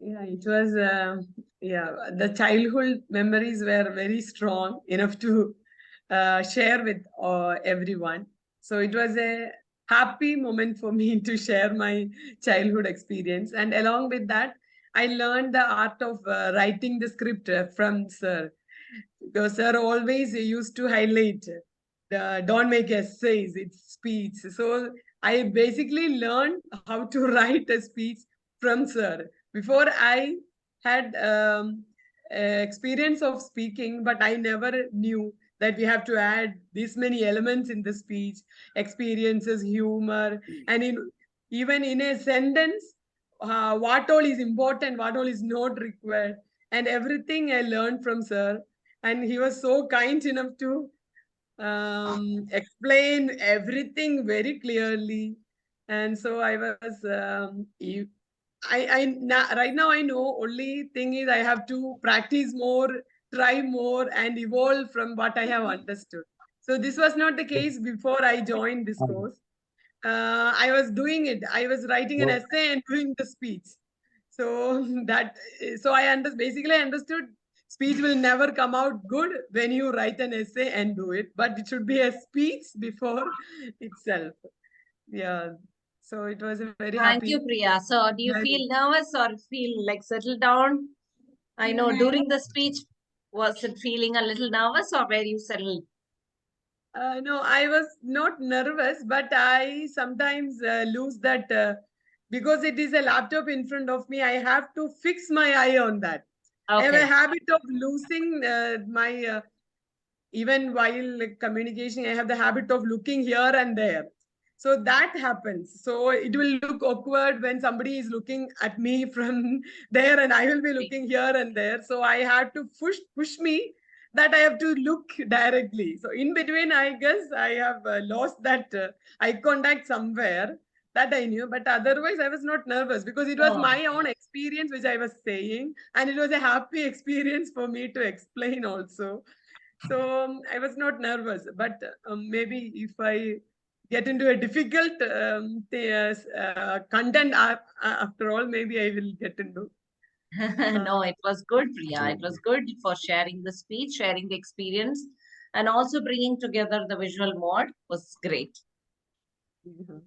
S4: Yeah, it was, the childhood memories were very strong enough to share with everyone. So it was a happy moment for me to share my childhood experience. And along with that, I learned the art of writing the script from Sir. Because Sir always used to highlight don't make essays, it's speech. So I basically learned how to write a speech from Sir. Before I had experience of speaking, but I never knew that we have to add this many elements in the speech, experiences, humor, and even in a sentence, what all is important, what all is not required, and everything I learned from Sir. And he was so kind enough to explain everything very clearly. And so I was, right now I know only thing is I have to practice more
S11: try more and evolve from what I have understood. So this was not the case before I joined this course. I was doing it. I was writing an essay and doing the speech. So so I basically understood speech will never come out good when you write an essay and do it, but it should be a speech before itself. Yeah. So it was a very
S1: Thank
S11: happy.
S1: you, Priya. So do you feel nervous or feel like settled down? I know during the speech, was it feeling a little nervous or were you settled?
S11: No, I was not nervous, but I sometimes lose that because it is a laptop in front of me. I have to fix my eye on that. I have a
S1: Okay.
S11: habit of losing my even while communication. I have the habit of looking here and there. So that happens. So it will look awkward when somebody is looking at me from there, and I will be looking here and there. So I have to push me that I have to look directly. So in between, I guess I have lost that eye contact somewhere. That I knew, but otherwise I was not nervous because it was
S1: Oh.
S11: my own experience which I was saying, and it was a happy experience for me to explain also. So I was not nervous, but maybe if I get into a difficult content after all, maybe I will get into.
S1: No, it was good, Priya. It was good for sharing the speech, sharing the experience, and also bringing together the visual mode was great.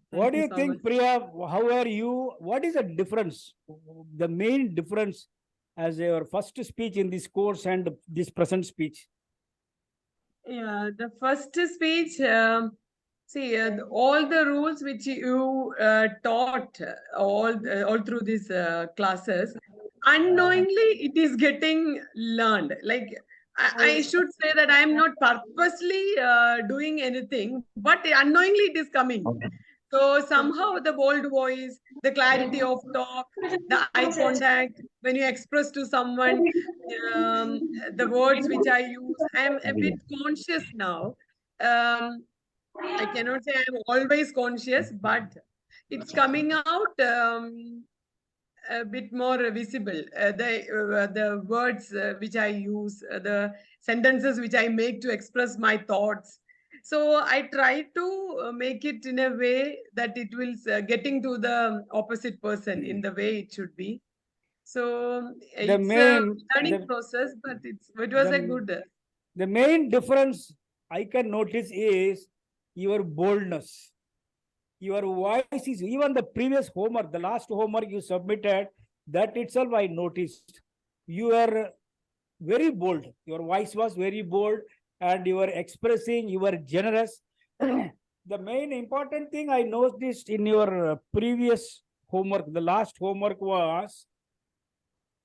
S7: What do you think, Priya? How are you? What is the difference? The main difference as your first speech in this course and this present speech?
S11: Yeah, the first speech, see, all the rules which you taught all through these classes, unknowingly it is getting learned. Like I should say that I am not purposely doing anything, but unknowingly it is coming. So somehow the bold voice, the clarity of talk, the eye contact, when you express to someone, the words which I use, I am a bit conscious now. I cannot say I'm always conscious, but it's coming out a bit more visible. The words which I use, the sentences which I make to express my thoughts. So I try to make it in a way that it will getting to the opposite person in the way it should be. So it's a learning process, but it was a good.
S7: The main difference I can notice is your boldness. Your voice is, even the previous homework, the last homework you submitted, that itself I noticed. You are very bold. Your voice was very bold and you were expressing, you were generous. The main important thing I noticed in your previous homework, the last homework was,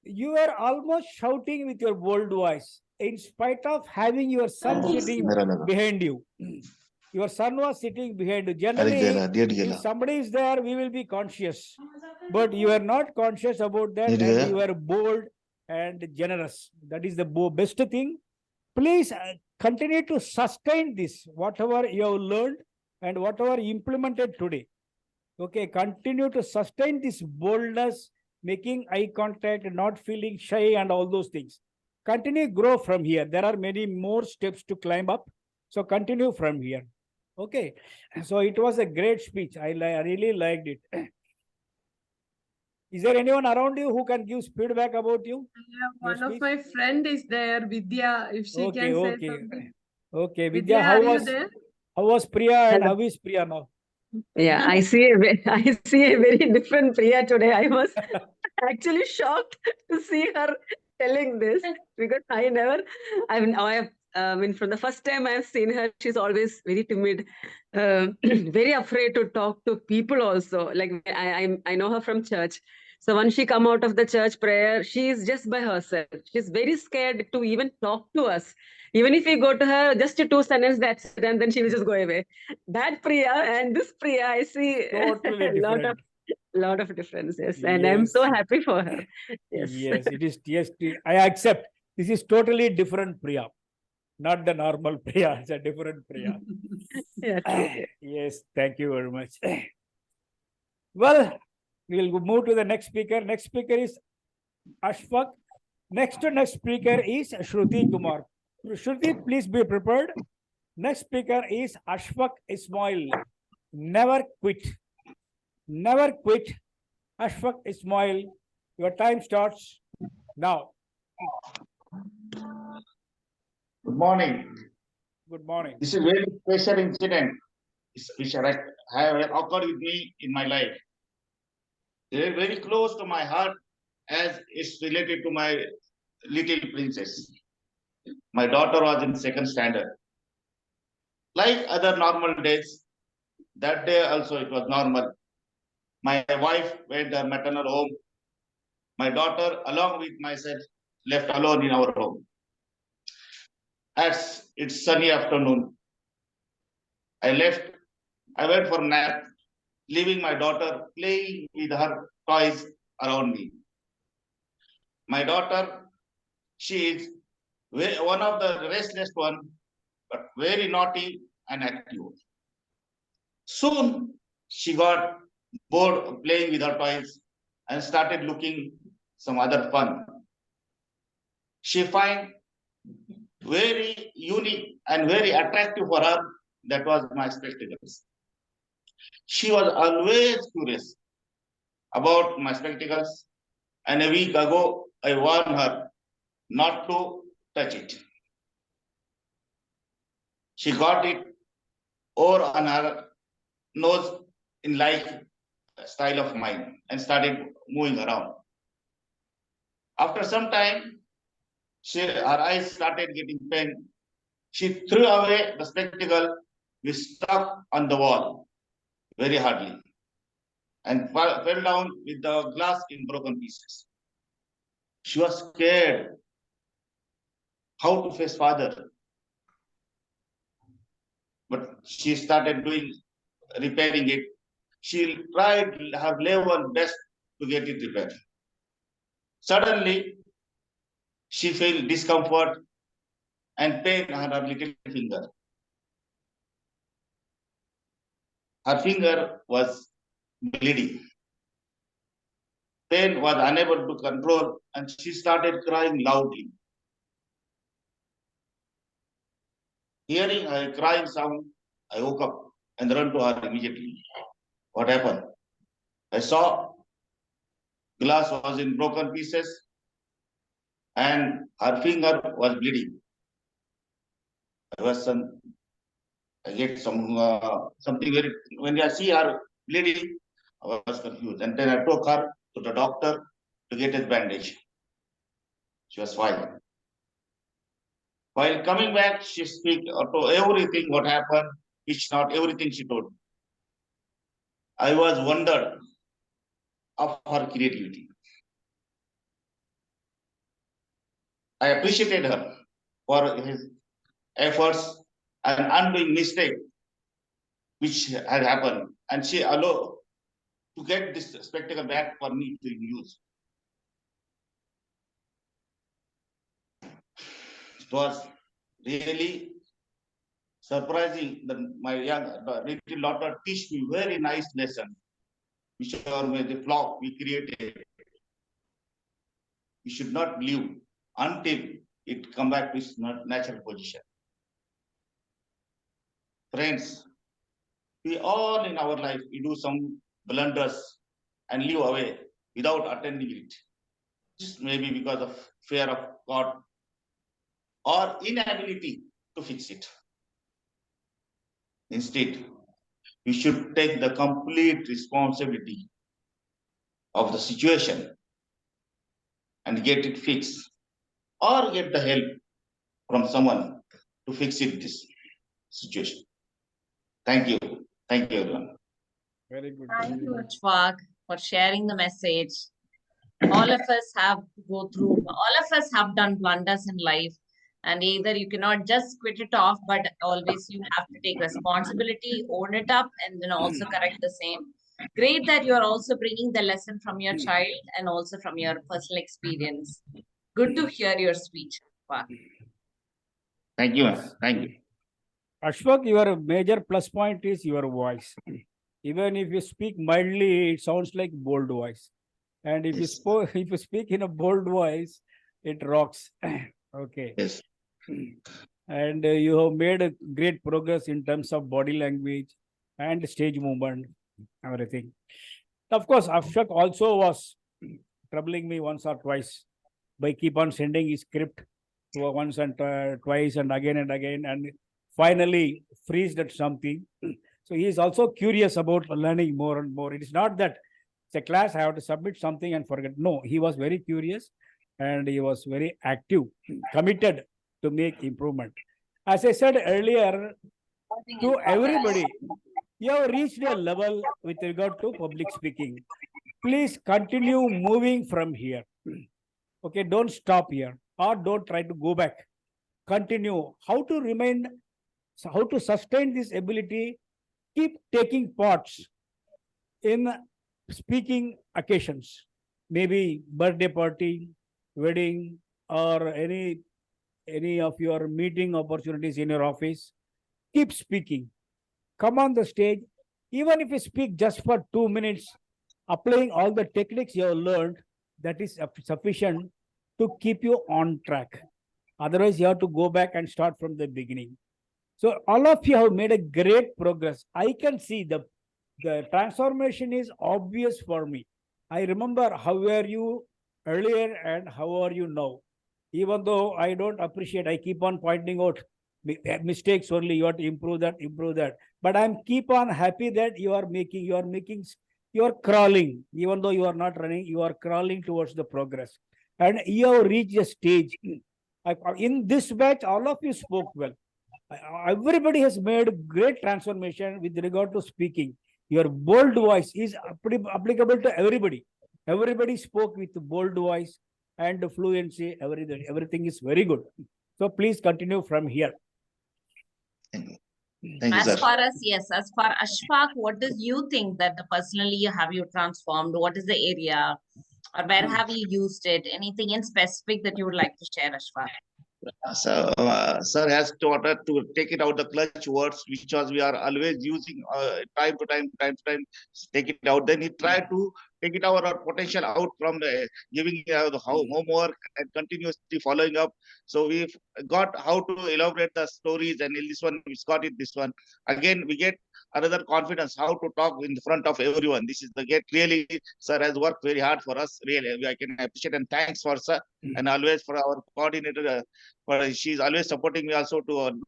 S7: you were almost shouting with your bold voice in spite of having your son sitting behind you. Your son was sitting behind you. Generally, if somebody is there, we will be conscious. But you are not conscious about that, and you are bold and generous. That is the best thing. Please continue to sustain this, whatever you have learned and whatever implemented today. Okay, continue to sustain this boldness, making eye contact, not feeling shy and all those things. Continue, grow from here. There are many more steps to climb up. So continue from here. Okay. So it was a great speech. I really liked it. Is there anyone around you who can give feedback about you?
S11: Yeah, one of my friend is there, Vidya, if she can say something.
S7: Okay, Vidya, how was Priya and how is Priya now?
S12: Yeah, I see a very different Priya today. I was actually shocked to see her telling this because I mean, from the first time I've seen her, she's always very timid, very afraid to talk to people also. Like I know her from church. So when she come out of the church prayer, she is just by herself. She's very scared to even talk to us. Even if we go to her, just a 2 sentences, that's it, and then she will just go away. That Priya and this Priya, I see
S7: totally
S12: a lot of differences, and I'm so happy for her.
S7: Yes, it is. Yes, I accept. This is totally different Priya, not the normal Priya. It's a different Priya. Yes, thank you very much. Well, we will move to the next speaker. Next speaker is Ashfaq. Next speaker is Shruti Kumar. Shruti, please be prepared. Next speaker is Ashfaq Ismail. Never quit. Never quit. Ashfaq Ismail, your time starts now.
S13: Good morning.
S7: Good morning.
S13: This is a very special incident which have occurred with me in my life. It is very close to my heart as it's related to my little princess. My daughter was in second standard. Like other normal days, that day also it was normal. My wife went to her maternal home. My daughter, along with myself, left alone in our home. As it's sunny afternoon, I went for a nap, leaving my daughter playing with her toys around me. My daughter, she is one of the restless one, but very naughty and active. Soon she got bored playing with her toys and started looking some other fun. She find very unique and very attractive for her, that was my spectacles. She was always curious about my spectacles, and a week ago I warned her not to touch it. She got it over on her nose in like style of mine and started moving around. After some time, her eyes started getting pain. She threw away the spectacle, which stuck on the wall very hardly, and fell down with the glass in broken pieces. She was scared how to face father. But she started repairing it. She tried her level best to get it repaired. Suddenly, she felt discomfort and pain on her little finger. Her finger was bleeding. Pain was unable to control, and she started crying loudly. Hearing her crying sound, I woke up and ran to her immediately. What happened? I saw glass was in broken pieces and her finger was bleeding. I get something very, when I see her bleeding, I was confused. And then I took her to the doctor to get his bandage. She was fine. While coming back, she speak to everything what happened, which not everything she told. I was wondered of her creativity. I appreciated her for his efforts and undoing mistake which had happened, and she allowed to get this spectacle back for me to use. It was really surprising that my little daughter teach me very nice lesson, which are the flock we created. We should not leave until it come back to its natural position. Friends, we all in our life, we do some blunders and live away without attending it. Just maybe because of fear of God or inability to fix it. Instead, we should take the complete responsibility of the situation and get it fixed, or get the help from someone to fix it, this situation. Thank you. Thank you, everyone.
S7: Very good.
S1: Thank you, Ashfaq, for sharing the message. All of us have to go through, all of us have done blunders in life. And either you cannot just quit it off, but always you have to take responsibility, own it up, and then also correct the same. Great that you're also bringing the lesson from your child and also from your personal experience. Good to hear your speech. Wow.
S13: Thank you. Thank you.
S7: Ashfaq, your major plus point is your voice. Even if you speak mildly, it sounds like bold voice. And if you speak in a bold voice, It rocks. Okay.
S13: Yes.
S7: And you have made a great progress in terms of body language and stage movement, everything. Of course, Ashfaq also was troubling me once or twice by keep on sending his script to once and twice and again, and finally freezed at something. So he is also curious about learning more and more. It is not that it's a class, I have to submit something and forget. No, he was very curious and he was very active, committed to make improvement. As I said earlier, to everybody, you have reached a level with regard to public speaking. Please continue moving from here. Okay, don't stop here or don't try to go back. Continue. How to remain, how to sustain this ability, keep taking parts in speaking occasions, maybe birthday party, wedding, or any of your meeting opportunities in your office. Keep speaking. Come on the stage. Even if you speak just for 2 minutes, applying all the techniques you have learned, that is sufficient to keep you on track. Otherwise, you have to go back and start from the beginning. So all of you have made a great progress. I can see the transformation is obvious for me. I remember how were you earlier and how are you now. Even though I don't appreciate, I keep on pointing out mistakes only. You have to improve that. But I'm keep on happy that you are crawling. Even though you are not running, you are crawling towards the progress. And you have reached a stage. In this batch, all of you spoke well. Everybody has made great transformation with regard to speaking. Your bold voice is applicable to everybody. Everybody spoke with bold voice and fluency. Everything is very good. So please continue from here.
S13: Thank you,
S1: As
S13: sir.
S1: far as, yes, as far Ashfaq, what do you think that personally have you transformed? What is the area or where have you used it? Anything in specific that you would like to share, Ashfaq?
S13: So, sir has taught us to take it out the clutch words, which was we are always using time to time, take it out. Then he tried to take it our potential out from the giving the homework and continuously following up. So we've got how to elaborate the stories, and in this one, we've got it. This one again, we get another confidence how to talk in front of everyone. This is the get really, sir has worked very hard for us. Really, I can appreciate and thanks for sir, and always for our coordinator. But she's always supporting me also to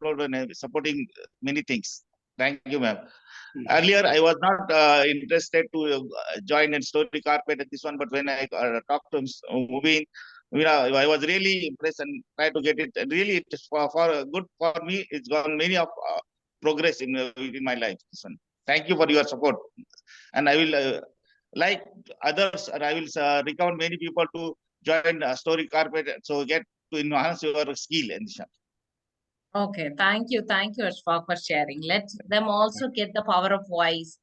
S13: supporting many things. Thank you, ma'am. Earlier, I was not interested to join in Story Carpet at this one, but when I talked to Mubin, I was really impressed and tried to get it. Really, it's for good for me. It's gone many of progress in my life. This one. Thank you for your support, and I will like others. I will recount many people to join Story Carpet. So get to enhance your skill and
S1: Okay, thank you, Ashfaq, for sharing. Let them also get the power of voice.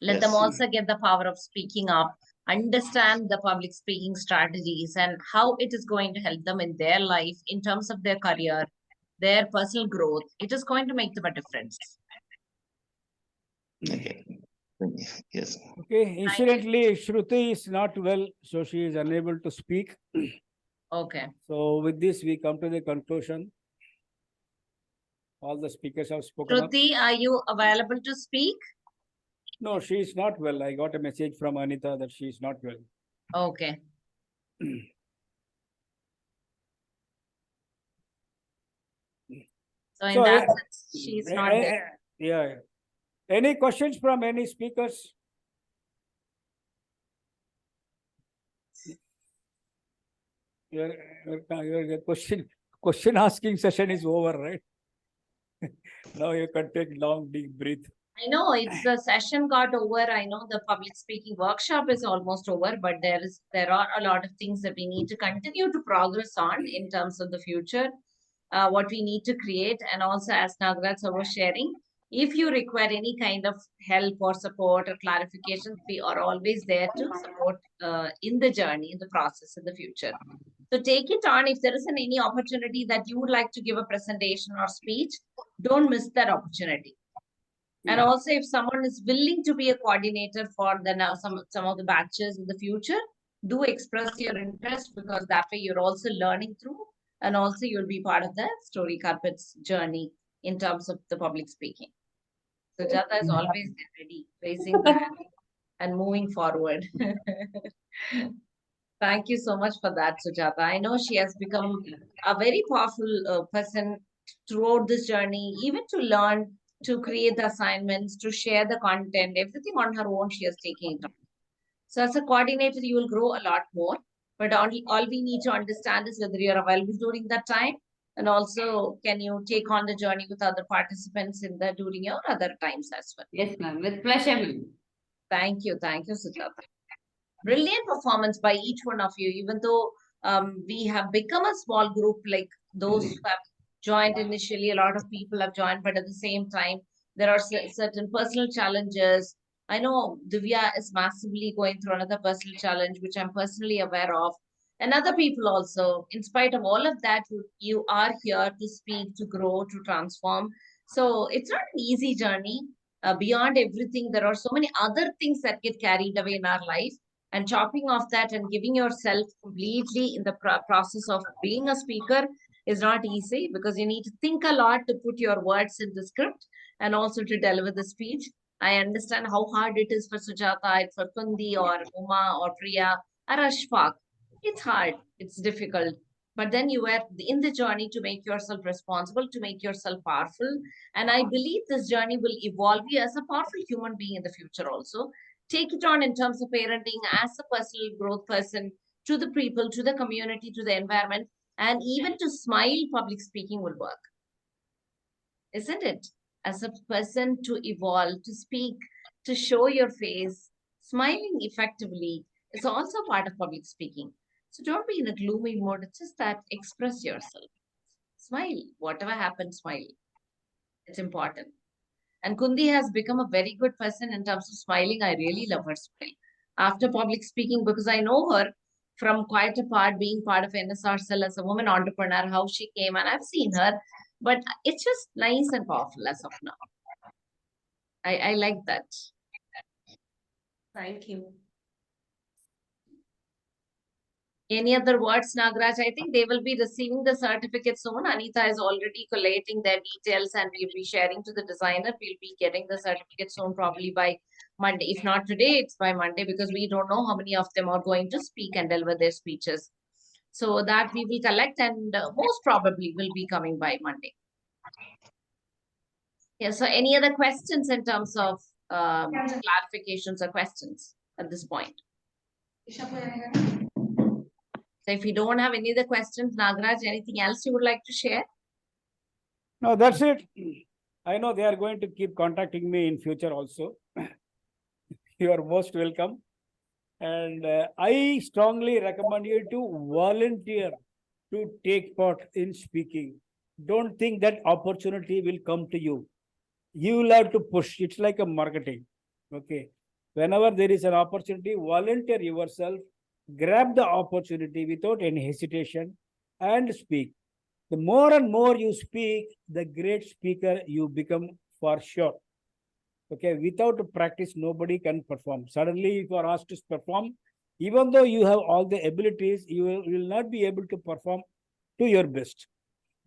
S1: Let them
S13: Yes.
S1: also get the power of speaking up, understand the public speaking strategies and how it is going to help them in their life in terms of their career, their personal growth. It is going to make them a difference.
S13: Okay. Yes.
S7: Okay, incidentally, Shruti is not well, so she is unable to speak.
S1: Okay.
S7: So with this, we come to the conclusion. All the speakers have spoken up.
S1: Shruti, are you available to speak?
S7: No, she is not well. I got a message from Anita that she is not well.
S1: Okay. So in that sense, she's not there.
S7: Yeah. Any questions from any speakers? Your question asking session is over, right? Now you can take long deep breath.
S1: I know it's the session got over. I know the public speaking workshop is almost over, but there are a lot of things that we need to continue to progress on in terms of the future, what we need to create. And also, as Nagaraj was sharing, if you require any kind of help or support or clarification, we are always there to support in the journey, in the process, in the future. So take it on. If there isn't any opportunity that you would like to give a presentation or speech, don't miss that opportunity. And also, if someone is willing to be a coordinator for the some of the batches in the future, do express your interest, because that way you're also learning through, and also you'll be part of the Story Carpet's journey in terms of the public speaking. Sujata is always ready, raising the hand and moving forward. Thank you so much for that, Sujata. I know she has become a very powerful person throughout this journey, even to learn, to create the assignments, to share the content, everything on her own, she has taken it on. So as a coordinator, you will grow a lot more. But all we need to understand is whether you're available during that time, and also can you take on the journey with other participants in the during your other times as well.
S10: Yes, ma'am. With pleasure, ma'am.
S1: Thank you, Sujata. Brilliant performance by each one of you, even though we have become a small group, like those who have joined initially, a lot of people have joined, but at the same time, there are certain personal challenges. I know Divya is massively going through another personal challenge, which I'm personally aware of. And other people also, in spite of all of that, you are here to speak, to grow, to transform. So it's not an easy journey. Beyond everything, there are so many other things that get carried away in our life, and chopping off that and giving yourself completely in the process of being a speaker is not easy, because you need to think a lot to put your words in the script and also to deliver the speech. I understand how hard it is for Sujata, for Kundi or Uma or Priya or Ashfaq. It's hard, it's difficult. But then you are in the journey to make yourself responsible, to make yourself powerful. And I believe this journey will evolve you as a powerful human being in the future also. Take it on in terms of parenting as a personal growth person, to the people, to the community, to the environment, and even to smile, public speaking will work. Isn't it? As a person to evolve, to speak, to show your face, smiling effectively is also part of public speaking. So don't be in a gloomy mode. It's just that express yourself. Smile. Whatever happens, smile. It's important. And Kundi has become a very good person in terms of smiling. I really love her smile after public speaking, because I know her from quite a part, being part of NSR Cell as a woman entrepreneur, how she came, and I've seen her. But it's just nice and powerful as of now. I like that.
S3: Thank you.
S1: Any other words, Nagraj? I think they will be receiving the certificate soon. Anita is already collating their details and we'll be sharing to the designer. We'll be getting the certificate soon, probably by Monday. If not today, it's by Monday, because we don't know how many of them are going to speak and deliver their speeches. So that we will collect, and most probably will be coming by Monday. Yeah, so any other questions in terms of clarifications or questions at this point? So if you don't have any other questions, Nagraj, anything else you would like to share?
S7: No, that's it. I know they are going to keep contacting me in future also. You are most welcome. And I strongly recommend you to volunteer to take part in speaking. Don't think that opportunity will come to you. You will have to push. It's like a marketing. Okay. Whenever there is an opportunity, volunteer yourself, grab the opportunity without any hesitation and speak. The more and more you speak, the great speaker you become for sure. Okay, without practice, nobody can perform. Suddenly, if you are asked to perform, even though you have all the abilities, you will not be able to perform to your best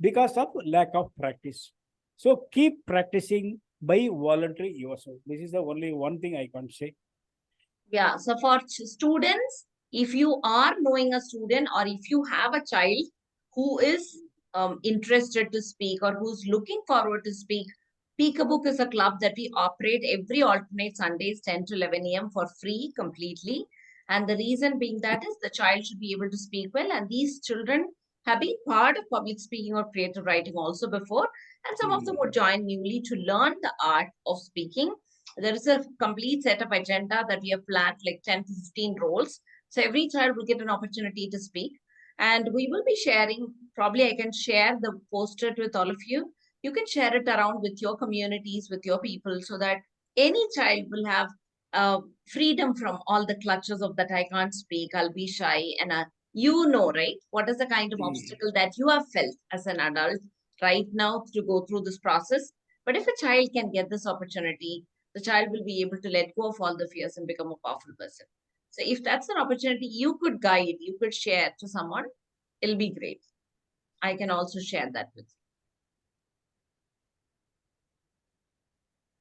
S7: because of lack of practice. So keep practicing by volunteering yourself. This is the only one thing I can say.
S1: Yeah, so for students, if you are knowing a student, or if you have a child who is interested to speak or who's looking forward to speak, Peekabook is a club that we operate every alternate Sundays, 10 to 11 a.m. for free completely. And the reason being that is the child should be able to speak well. And these children have been part of public speaking or creative writing also before. And some of them would join newly to learn the art of speaking. There is a complete set of agenda that we have planned, like 10 to 15 roles. So every child will get an opportunity to speak. And we will be sharing, probably I can share the poster with all of you. You can share it around with your communities, with your people, so that any child will have freedom from all the clutches of that I can't speak, I'll be shy. And you know, right? What is the kind of obstacle that you have felt as an adult right now to go through this process? But if a child can get this opportunity, the child will be able to let go of all the fears and become a powerful person. So if that's an opportunity you could guide, you could share to someone, it'll be great. I can also share that with you.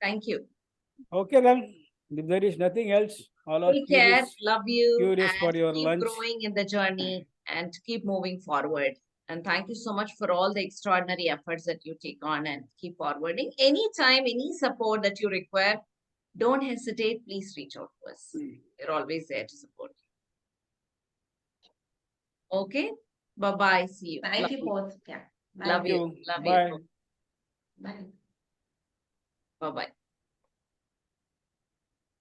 S1: Thank you.
S7: Okay, then, if there is nothing else, all of
S1: Take
S7: you
S1: care.
S7: is
S1: Love you.
S7: curious for
S1: And
S7: your
S1: keep
S7: lunch.
S1: growing in the journey and keep moving forward. And thank you so much for all the extraordinary efforts that you take on and keep forwarding. Anytime, any support that you require, don't hesitate. Please reach out to us. We're always there to support you. Okay? Bye-bye. See you.
S3: Thank
S1: Love
S3: you
S1: you.
S3: both. Yeah. Bye.
S1: Love
S7: Thank
S1: you.
S7: you.
S1: Love
S7: Bye.
S1: you.
S3: Bye.
S1: Bye-bye.